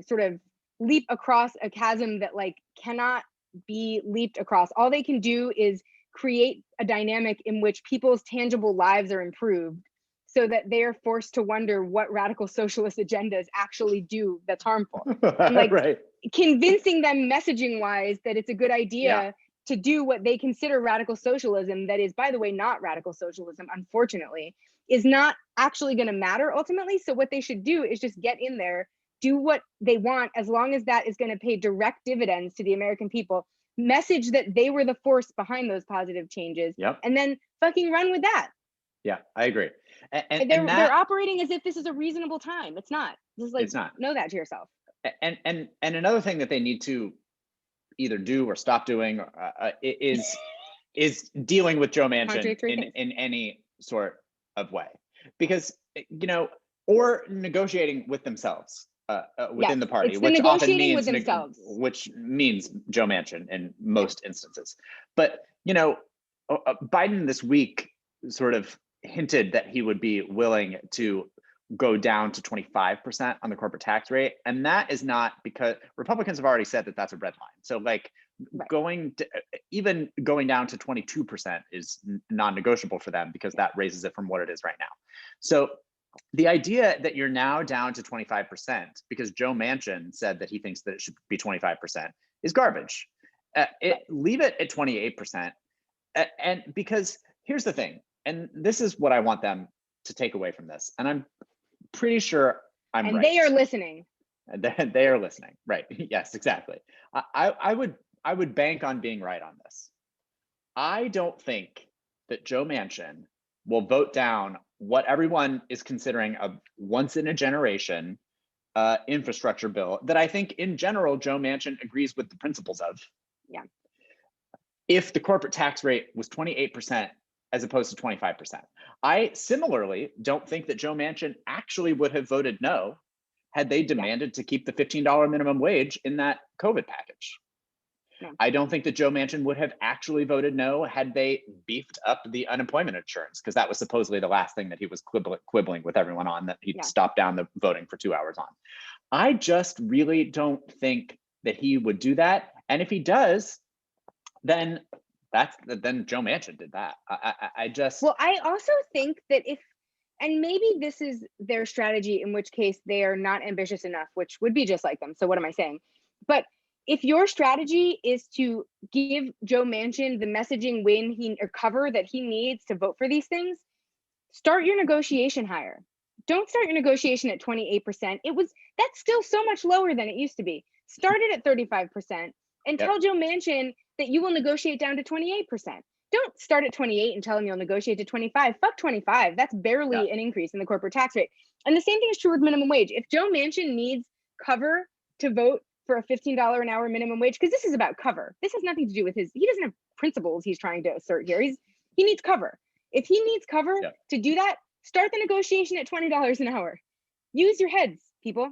S2: sort of leap across a chasm that like cannot be leaped across. All they can do is create a dynamic in which people's tangible lives are improved, so that they are forced to wonder what radical socialist agendas actually do that's harmful. And like convincing them messaging wise that it's a good idea to do what they consider radical socialism, that is, by the way, not radical socialism, unfortunately, is not actually going to matter ultimately. So what they should do is just get in there, do what they want, as long as that is going to pay direct dividends to the American people, message that they were the force behind those positive changes, and then fucking run with that.
S1: Yeah, I agree. And
S2: they're operating as if this is a reasonable time. It's not. Just like, it's not. Know that to yourself.
S1: And another thing that they need to either do or stop doing is dealing with Joe Manchin in any sort of way, because or negotiating with themselves within the party, which often means which means Joe Manchin in most instances. But Biden this week sort of hinted that he would be willing to go down to 25% on the corporate tax rate. And that is not, because Republicans have already said that that's a red line. So like even going down to 22% is non-negotiable for them, because that raises it from what it is right now. So the idea that you're now down to 25% because Joe Manchin said that he thinks that it should be 25% is garbage. Leave it at 28%. And because here's the thing, and this is what I want them to take away from this, and I'm pretty sure I'm right.
S2: And they are listening.
S1: They are listening, right? Yes, exactly. I would I would bank on being right on this. I don't think that Joe Manchin will vote down what everyone is considering a once in a generation infrastructure bill that I think in general Joe Manchin agrees with the principles of.
S2: Yeah.
S1: If the corporate tax rate was 28% as opposed to 25%. I similarly don't think that Joe Manchin actually would have voted no had they demanded to keep the $15 minimum wage in that COVID package.
S2: No.
S1: I don't think that Joe Manchin would have actually voted no had they beefed up the unemployment insurance, because that was supposedly the last thing that he was quibbling with everyone on, that he'd stopped down the voting for 2 hours on. I just really don't think that he would do that. And if he does, then Joe Manchin did that. I just.
S2: Well, I also think that and maybe this is their strategy, in which case they are not ambitious enough, which would be just like them. So what am I saying? But if your strategy is to give Joe Manchin the messaging win or cover that he needs to vote for these things, start your negotiation higher. Don't start your negotiation at 28%. That's still so much lower than it used to be. Start it at 35% and tell Joe Manchin that you will negotiate down to 28%. Don't start at 28 and tell him you'll negotiate to 25. Fuck 25. That's barely an increase in the corporate tax rate. And the same thing is true with minimum wage. If Joe Manchin needs cover to vote for a $15 an hour minimum wage, because this is about cover. This has nothing to do with he doesn't have principles he's trying to assert here. He needs cover. If he needs cover to do that, start the negotiation at $20 an hour. Use your heads, people.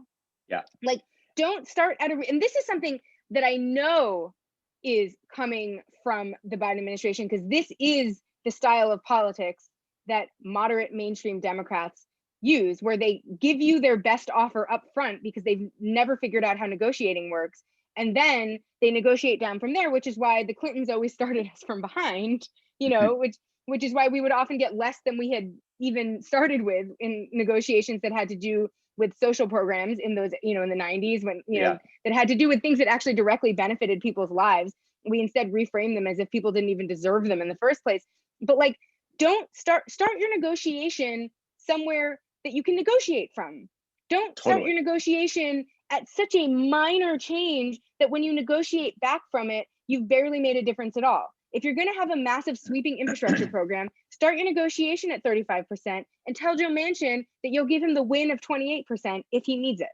S1: Yeah.
S2: Like, don't start at and this is something that I know is coming from the Biden administration, because this is the style of politics that moderate mainstream Democrats use, where they give you their best offer up front because they've never figured out how negotiating works. And then they negotiate down from there, which is why the Clintons always started us from behind, which is why we would often get less than we had even started with in negotiations that had to do with social programs in those, in the 90s, when, that had to do with things that actually directly benefited people's lives. We instead reframe them as if people didn't even deserve them in the first place. But like, don't start your negotiation somewhere that you can negotiate from. Don't start your negotiation at such a minor change that when you negotiate back from it, you've barely made a difference at all. If you're going to have a massive sweeping infrastructure program, start your negotiation at 35% and tell Joe Manchin that you'll give him the win of 28% if he needs it.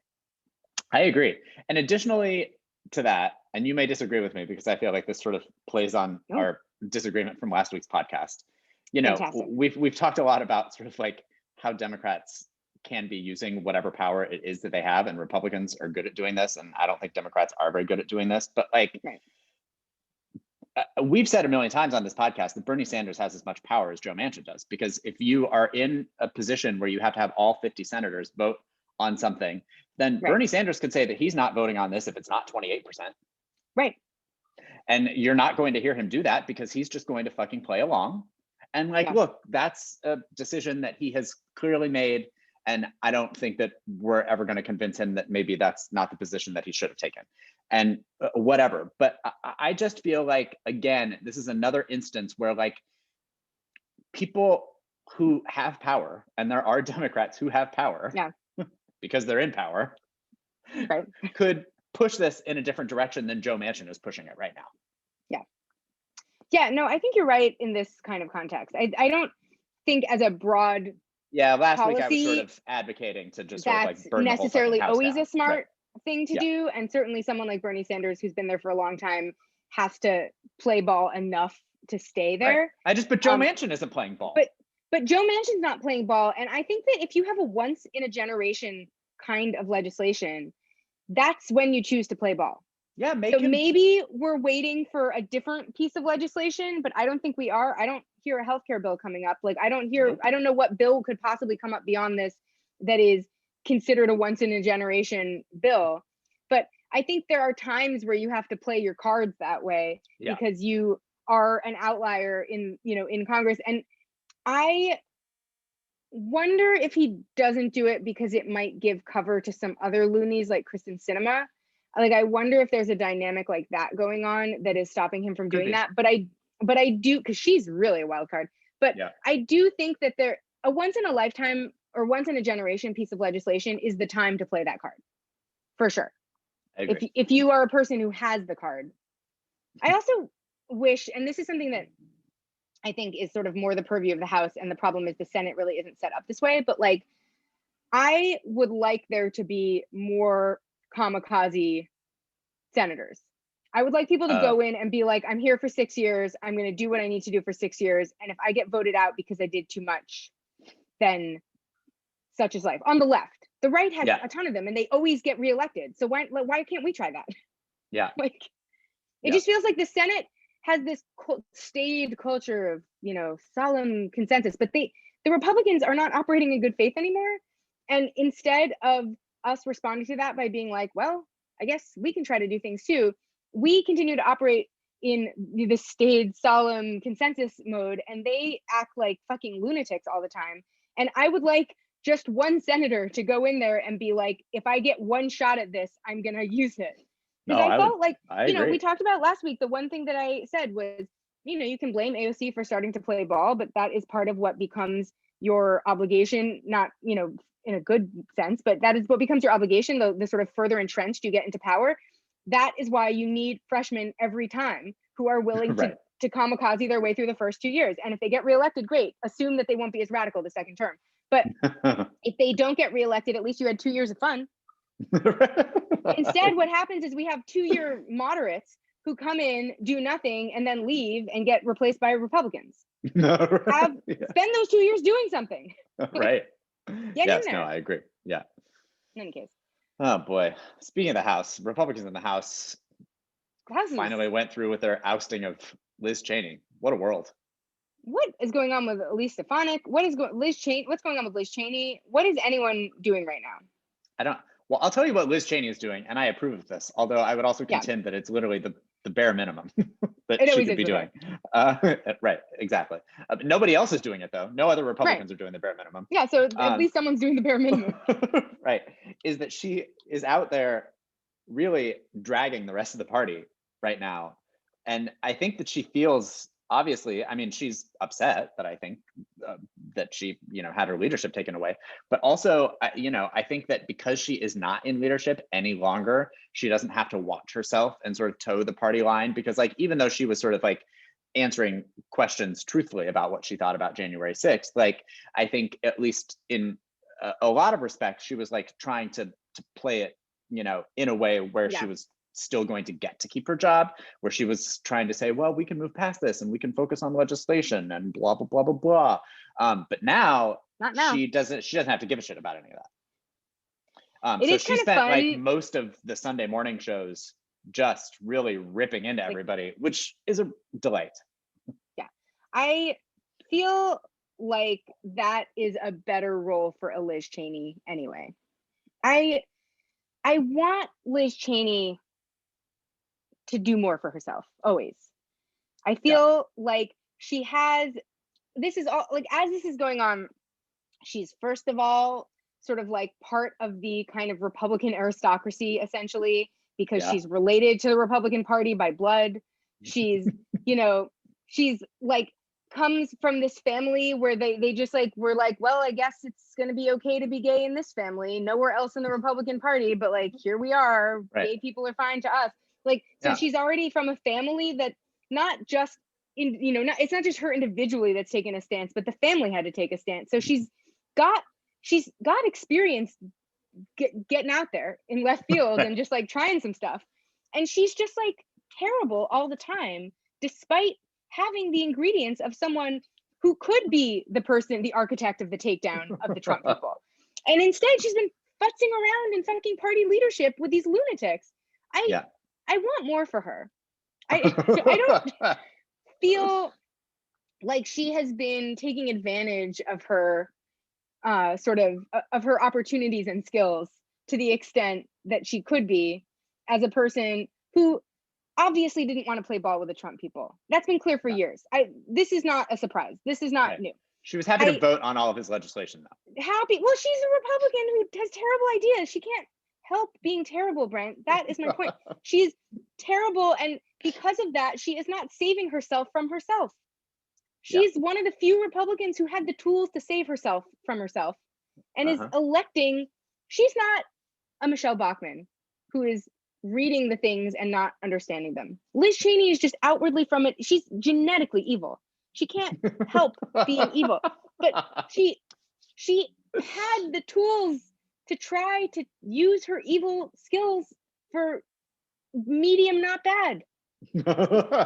S1: I agree. And additionally to that, and you may disagree with me because I feel like this sort of plays on our disagreement from last week's podcast. We've talked a lot about sort of like how Democrats can be using whatever power it is that they have, and Republicans are good at doing this, and I don't think Democrats are very good at doing this. But like, we've said a million times on this podcast that Bernie Sanders has as much power as Joe Manchin does, because if you are in a position where you have to have all 50 senators vote on something, then Bernie Sanders could say that he's not voting on this if it's not 28%.
S2: Right.
S1: And you're not going to hear him do that because he's just going to fucking play along. And like, look, that's a decision that he has clearly made. And I don't think that we're ever going to convince him that maybe that's not the position that he should have taken, and whatever. But I just feel like, again, this is another instance where like people who have power, and there are Democrats who have power because they're in power, could push this in a different direction than Joe Manchin is pushing it right now.
S2: Yeah, no, I think you're right in this kind of context. I don't think as a broad
S1: last
S2: policy,
S1: week I was sort of advocating to just sort of like burn
S2: necessarily
S1: the whole
S2: always
S1: down.
S2: a smart thing to do. And certainly someone like Bernie Sanders, who's been there for a long time, has to play ball enough to stay there.
S1: But Joe Manchin isn't playing ball.
S2: But Joe Manchin's not playing ball. And I think that if you have a once in a generation kind of legislation, that's when you choose to play ball.
S1: Yeah,
S2: maybe we're waiting for a different piece of legislation, but I don't think we are. I don't hear a healthcare bill coming up. Like, I don't know what bill could possibly come up beyond this that is considered a once in a generation bill. But I think there are times where you have to play your cards that way because you are an outlier in Congress. And I wonder if he doesn't do it because it might give cover to some other loonies like Kristen Sinema. Like, I wonder if there's a dynamic like that going on that is stopping him from doing that. But I do, because she's really a wild card. But I do think that a once in a lifetime or once in a generation piece of legislation is the time to play that card, for sure. If you are a person who has the card. I also wish, and this is something that I think is sort of more the purview of the House, and the problem is the Senate really isn't set up this way, but like, I would like there to be more kamikaze senators. I would like people to go in and be like, I'm here for 6 years. I'm going to do what I need to do for 6 years. And if I get voted out because I did too much, then such is life. On the left, the right has a ton of them and they always get reelected. So why can't we try that?
S1: Yeah.
S2: Like, it just feels like the Senate has this staid culture of, you know, solemn consensus, but the Republicans are not operating in good faith anymore. And instead of us responding to that by being like, well, I guess we can try to do things too, we continue to operate in the staid, solemn consensus mode, and they act like fucking lunatics all the time. And I would like just one senator to go in there and be like, if I get one shot at this, I'm gonna use it. Because I felt like, you know, we talked about last week, the one thing that I said was, you know, you can blame AOC for starting to play ball, but that is part of what becomes your obligation, not, you know, in a good sense, but that is what becomes your obligation, the sort of further entrenched you get into power. That is why you need freshmen every time who are willing to kamikaze their way through the first 2 years. And if they get reelected, great. Assume that they won't be as radical the second term. But if they don't get reelected, at least you had 2 years of fun. Instead, what happens is we have 2-year moderates who come in, do nothing, and then leave and get replaced by Republicans. Spend those 2 years doing something.
S1: Right.
S2: Get in there.
S1: No, I agree. Yeah.
S2: In any case.
S1: Oh boy. Speaking of the House, Republicans in the House finally went through with their ousting of Liz Cheney. What a world.
S2: What is going on with Elise Stefanik? What's going on with Liz Cheney? What is anyone doing right now?
S1: Well, I'll tell you what Liz Cheney is doing, and I approve of this, although I would also contend that it's literally the bare minimum that she could be doing. Right, exactly. Nobody else is doing it, though. No other Republicans are doing the bare minimum.
S2: Yeah, so at least someone's doing the bare minimum.
S1: Right, is that she is out there really dragging the rest of the party right now. And I think that she feels, obviously, I mean, she's upset that I think that she, you know, had her leadership taken away, but also, you know, I think that because she is not in leadership any longer, she doesn't have to watch herself and sort of toe the party line, because like, even though she was sort of like answering questions truthfully about what she thought about January 6th, like, I think at least in a lot of respects, she was like trying to play it, you know, in a way where she was still going to get to keep her job, where she was trying to say, well, we can move past this and we can focus on legislation and blah, blah, blah, blah, blah. But now, she doesn't have to give a shit about any of that. So she spent like most of the Sunday morning shows just really ripping into everybody, which is a delight.
S2: Yeah, I feel like that is a better role for a Liz Cheney anyway. I want Liz Cheney to do more for herself, always. I feel like she has, this is all, like, as this is going on, she's first of all sort of like part of the kind of Republican aristocracy, essentially, because she's related to the Republican Party by blood. She's, you know, she's like, comes from this family where they just like were like, well, I guess it's gonna be okay to be gay in this family, nowhere else in the Republican Party, but like, here we are, gay people are fine to us. Like, so she's already from a family that not just in, you know, it's not just her individually that's taken a stance, but the family had to take a stance. So she's got experience getting out there in left field and just like trying some stuff. And she's just like terrible all the time, despite having the ingredients of someone who could be the person, the architect of the takedown of the Trump people. And instead, she's been futzing around in fucking party leadership with these lunatics. I want more for her. I don't feel like she has been taking advantage of her sort of her opportunities and skills to the extent that she could be, as a person who obviously didn't want to play ball with the Trump people. That's been clear for years. This is not a surprise. This is not new.
S1: She was happy to vote on all of his legislation, though.
S2: Happy. Well, she's a Republican who has terrible ideas. She can't help being terrible, Brent. That is my point. She's terrible, and because of that, she is not saving herself from herself. She's one of the few Republicans who had the tools to save herself from herself, and is electing. She's not a Michelle Bachmann, who is reading the things and not understanding them. Liz Cheney is just outwardly from it. She's genetically evil. She can't help being evil, but she had the tools to try to use her evil skills for medium, not bad,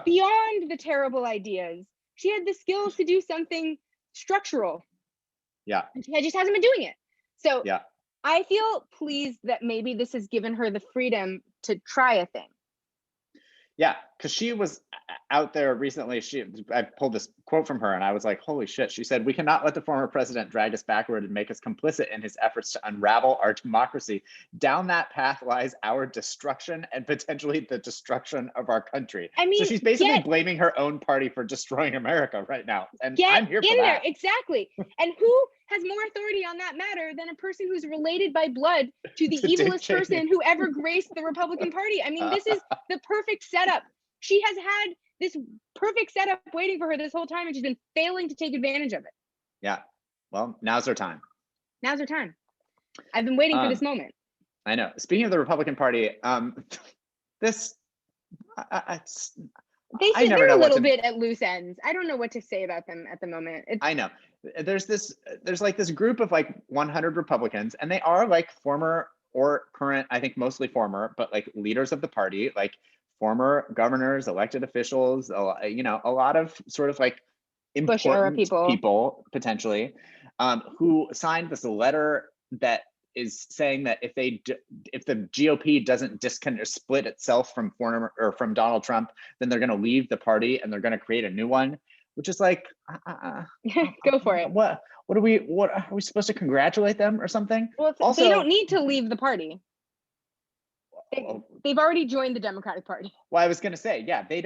S2: beyond the terrible ideas. She had the skills to do something structural.
S1: Yeah.
S2: And she just hasn't been doing it. So
S1: yeah.
S2: I feel pleased that maybe this has given her the freedom to try a thing.
S1: Yeah, because she was out there recently. I pulled this quote from her and I was like, holy shit. She said, "We cannot let the former president drag us backward and make us complicit in his efforts to unravel our democracy. Down that path lies our destruction and potentially the destruction of our country."
S2: I mean,
S1: so she's basically blaming her own party for destroying America right now. And I'm here for that.
S2: There, exactly. And who has more authority on that matter than a person who's related by blood to the evilest person who ever graced the Republican Party? I mean, this is the perfect setup. She has had this perfect setup waiting for her this whole time, and she's been failing to take advantage of it.
S1: Yeah. Well, now's her time.
S2: Now's her time. I've been waiting for this moment.
S1: I know. Speaking of the Republican Party, this
S2: they're a little bit at loose ends. I don't know what to say about them at the moment.
S1: I know. There's like this group of like 100 Republicans, and they are like former or current, I think mostly former, but like leaders of the party, like former governors, elected officials, you know, a lot of sort of like important people potentially, who signed this letter that is saying that if the GOP doesn't split itself from Donald Trump, then they're going to leave the party and they're going to create a new one, which is like,
S2: go for it.
S1: What are we supposed to congratulate them or something?
S2: Well, also, they don't need to leave the party. They've already joined the Democratic Party.
S1: Well, I was going to say, yeah, they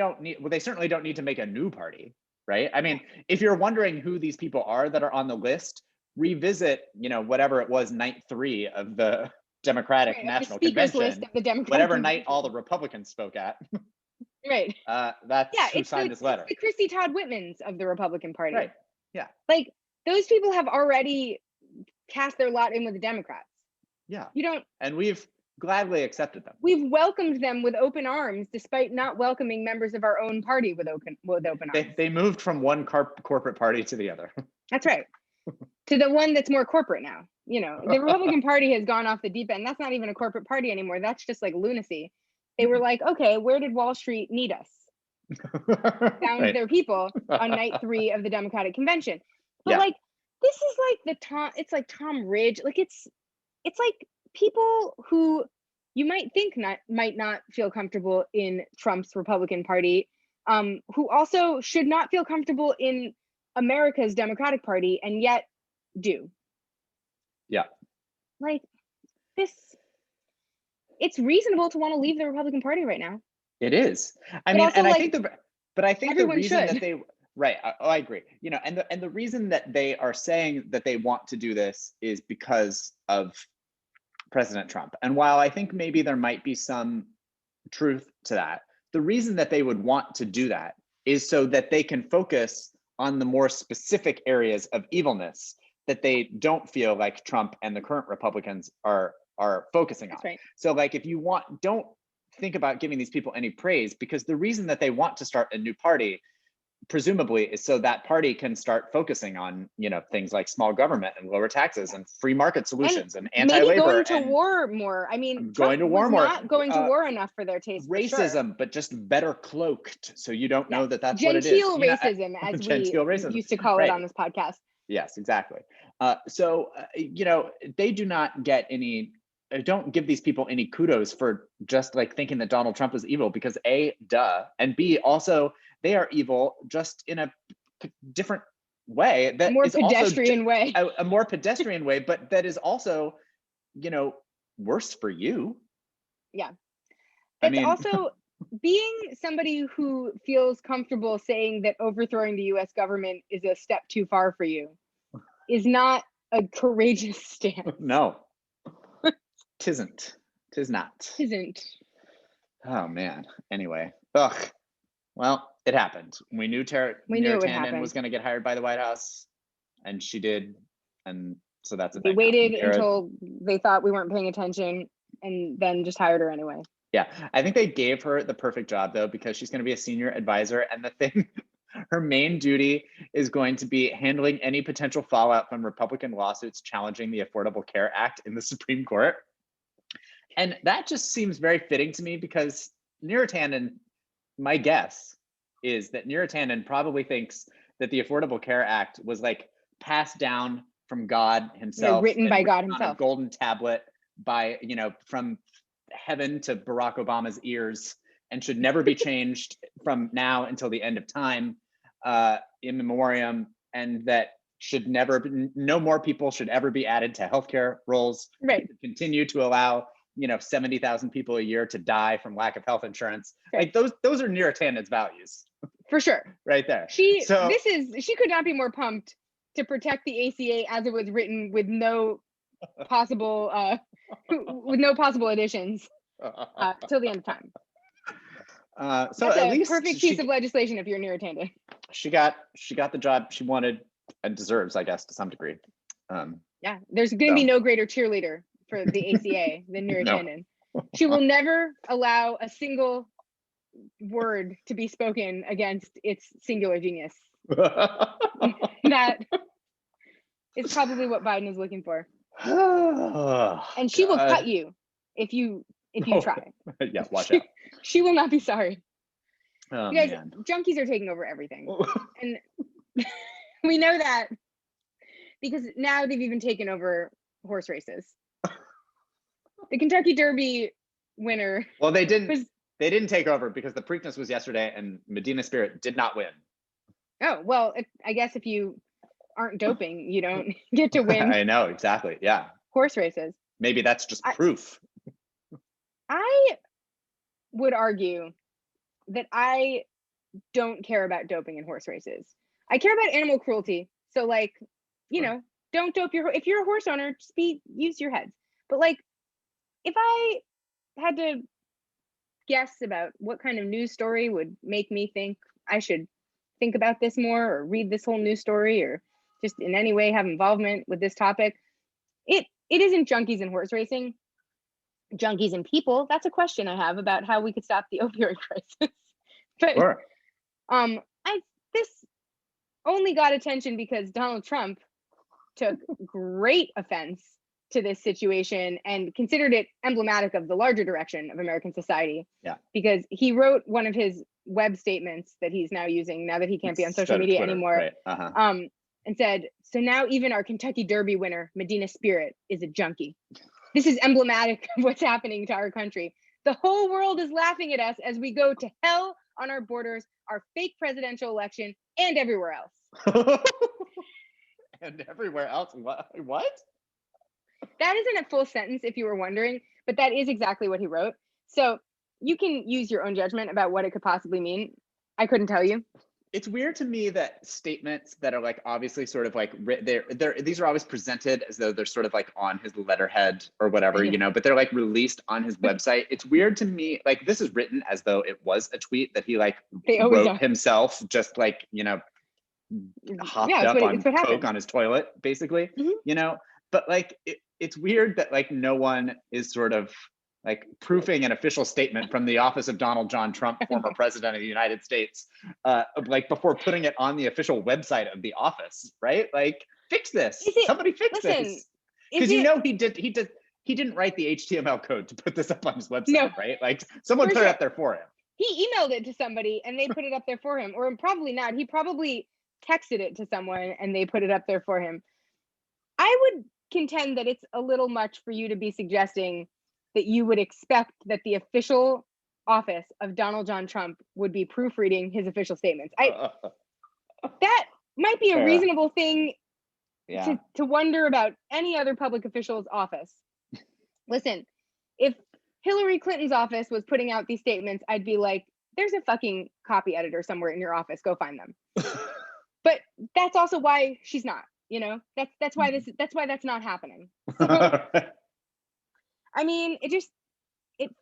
S1: certainly don't need to make a new party, right? I mean, if you're wondering who these people are that are on the list, revisit, you know, whatever it was, night 3 of the Democratic National Convention,
S2: list of the Democratic
S1: whatever night all the Republicans spoke at.
S2: Right.
S1: That's who signed this letter.
S2: It's the Christy Todd Whitmans of the Republican Party.
S1: Right. Yeah.
S2: Like, those people have already cast their lot in with the Democrats.
S1: Yeah.
S2: You don't.
S1: And we've gladly accepted them.
S2: We've welcomed them with open arms, despite not welcoming members of our own party with open arms.
S1: They moved from one corporate party to the other.
S2: That's right. To the one that's more corporate now. You know, the Republican Party has gone off the deep end. That's not even a corporate party anymore. That's just like lunacy. They were like, okay, where did Wall Street need us? Found their people on night 3 of the Democratic Convention. But like, this is like it's like Tom Ridge. Like, it's like people who you might think might not feel comfortable in Trump's Republican Party, who also should not feel comfortable in America's Democratic Party, and yet do.
S1: Yeah.
S2: Like, it's reasonable to want to leave the Republican Party right now.
S1: It is. I mean, and I think the reason that they, right. I agree. You know, and the reason that they are saying that they want to do this is because of President Trump. And while I think maybe there might be some truth to that, the reason that they would want to do that is so that they can focus on the more specific areas of evilness that they don't feel like Trump and the current Republicans are focusing on.
S2: Right.
S1: So like, if you don't think about giving these people any praise, because the reason that they want to start a new party presumably is so that party can start focusing on, you know, things like small government and lower taxes and free market solutions and anti-labor.
S2: Maybe going to war more. I mean,
S1: going to war more.
S2: Not going to war enough for their taste.
S1: Racism, but just better cloaked, so you don't know that that's what it is.
S2: Genteel racism, as we used to call it on this podcast.
S1: Yes, exactly. So you know, they do not get any. Don't give these people any kudos for just like thinking that Donald Trump is evil, because A, duh, and B, also they are evil just in a different way. That
S2: more
S1: is
S2: pedestrian
S1: also
S2: way.
S1: A more pedestrian way, but that is also, you know, worse for you.
S2: Yeah. It's also being somebody who feels comfortable saying that overthrowing the US government is a step too far for you is not a courageous stance.
S1: No. Tisn't. Tis not.
S2: Tisn't.
S1: Oh man. Anyway. Ugh. Well, it happened. We knew Tara Tannen was going to get hired by the White House, and she did. And so that's
S2: They waited until they thought we weren't paying attention, and then just hired her anyway.
S1: Yeah, I think they gave her the perfect job though, because she's going to be a senior advisor, and the thing, her main duty is going to be handling any potential fallout from Republican lawsuits challenging the Affordable Care Act in the Supreme Court. And that just seems very fitting to me, because Neera Tanden, my guess is that Neera Tanden probably thinks that the Affordable Care Act was like passed down from God himself,
S2: written by God
S1: on a
S2: himself.
S1: golden tablet by, from heaven to Barack Obama's ears, and should never be changed from now until the end of time, in memoriam, and that should never be, no more people should ever be added to healthcare rolls.
S2: Right.
S1: Continue to allow 70,000 people a year to die from lack of health insurance.
S2: Right.
S1: Like those are Neera Tanden's values.
S2: For sure.
S1: Right there.
S2: She could not be more pumped to protect the ACA as it was written, with no possible additions till the end of time.
S1: So
S2: that's
S1: at
S2: a
S1: least
S2: perfect piece of legislation if you're Neera Tanden.
S1: She got the job she wanted and deserves, I guess, to some degree.
S2: Yeah, there's going to be no greater cheerleader for the ACA than Neera Tanden. She will never allow a single word to be spoken against its singular genius. That is probably what Biden is looking for. And she will cut you if you try.
S1: Yeah, watch out.
S2: She will not be sorry.
S1: Oh,
S2: you guys,
S1: man.
S2: Junkies are taking over everything. And we know that because now they've even taken over horse races. The Kentucky Derby winner.
S1: Well, they didn't take over, because the Preakness was yesterday and Medina Spirit did not win.
S2: Oh, well, I guess if you aren't doping, you don't get to win.
S1: I know, exactly. Yeah.
S2: Horse races.
S1: Maybe that's just proof.
S2: I would argue that I don't care about doping in horse races. I care about animal cruelty. So don't dope if you're a horse owner, just use your heads. But if I had to guess about what kind of news story would make me think I should think about this more, or read this whole news story, or just in any way have involvement with this topic, it isn't junkies and horse racing. Junkies and people, that's a question I have about how we could stop the opioid crisis. But
S1: sure.
S2: This only got attention because Donald Trump took great offense to this situation and considered it emblematic of the larger direction of American society.
S1: Yeah.
S2: Because he wrote one of his web statements that he's now using now that he can't be on social media anymore.
S1: Right. Uh-huh.
S2: And said, so now even our Kentucky Derby winner, Medina Spirit, is a junkie. This is emblematic of what's happening to our country. The whole world is laughing at us as we go to hell on our borders, our fake presidential election, and everywhere else.
S1: And everywhere else? What?
S2: That isn't a full sentence if you were wondering, but that is exactly what he wrote. So you can use your own judgment about what it could possibly mean. I couldn't tell you.
S1: It's weird to me that statements that are obviously sort of these are always presented as though they're sort of on his letterhead or whatever, but they're released on his website. It's weird to me, this is written as though it was a tweet that he wrote himself, just hopped up on coke on his toilet, basically, but it's weird that no one is sort of proofing an official statement from the office of Donald John Trump, former president of the United States, before putting it on the official website of the office, right? Fix this. Somebody fix this. Because he didn't write the HTML code to put this up on his website, right? Someone put it up there for him.
S2: He emailed it to somebody and they put it up there for him, or probably not. He probably texted it to someone and they put it up there for him. I would contend that it's a little much for you to be suggesting that you would expect that the official office of Donald John Trump would be proofreading his official statements. That might be a reasonable thing to wonder about any other public official's office. Listen, if Hillary Clinton's office was putting out these statements, I'd be like, there's a fucking copy editor somewhere in your office, go find them. But that's also why she's not, that's why that's not happening. So, I mean, it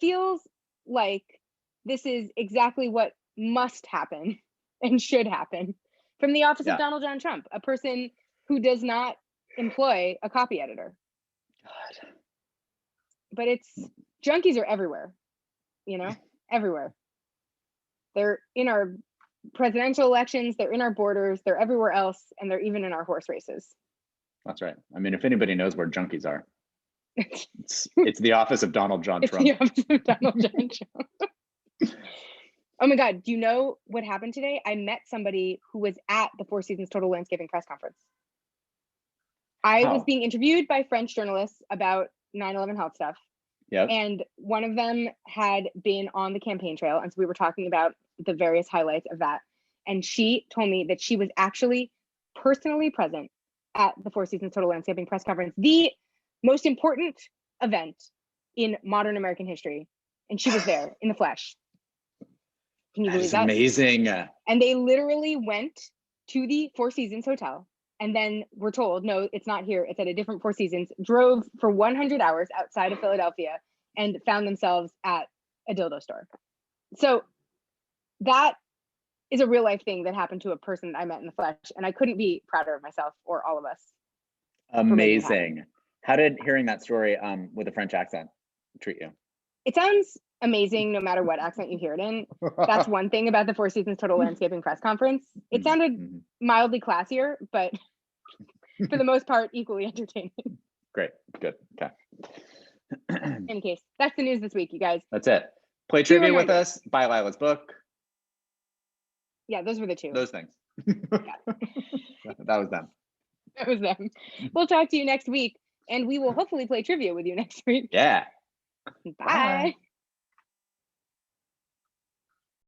S2: feels like this is exactly what must happen and should happen from the office of Donald John Trump, a person who does not employ a copy editor.
S1: God.
S2: But junkies are everywhere. you know, everywhere. They're in our presidential elections, they're in our borders, they're everywhere else, and they're even in our horse races.
S1: That's right. I mean, if anybody knows where junkies are, it's the office of Donald John Trump.
S2: It's the office of Donald John Trump. Oh my God, do you know what happened today? I met somebody who was at the Four Seasons Total Landscaping press conference. I was being interviewed by French journalists about 9/11 health stuff.
S1: Yep.
S2: And one of them had been on the campaign trail. And so we were talking about the various highlights of that. And she told me that she was actually personally present at the Four Seasons Total Landscaping press conference, the most important event in modern American history. And she was there in the flesh. Can you believe that?
S1: Amazing.
S2: And they literally went to the Four Seasons Hotel and then were told, no, it's not here. It's at a different Four Seasons, drove for 100 hours outside of Philadelphia and found themselves at a dildo store. So that is a real life thing that happened to a person I met in the flesh. And I couldn't be prouder of myself or all of us.
S1: Amazing. How did hearing that story with a French accent treat you?
S2: It sounds amazing no matter what accent you hear it in. That's one thing about the Four Seasons Total Landscaping press conference. It sounded mildly classier, but for the most part, equally entertaining.
S1: Great. Good. Okay.
S2: In any case, that's the news this week, you guys.
S1: That's it. Play trivia with us. Buy Lila's book.
S2: Yeah, those were the two.
S1: Those things. That was them.
S2: That was them. We'll talk to you next week, and we will hopefully play trivia with you next week.
S1: Yeah.
S2: Bye.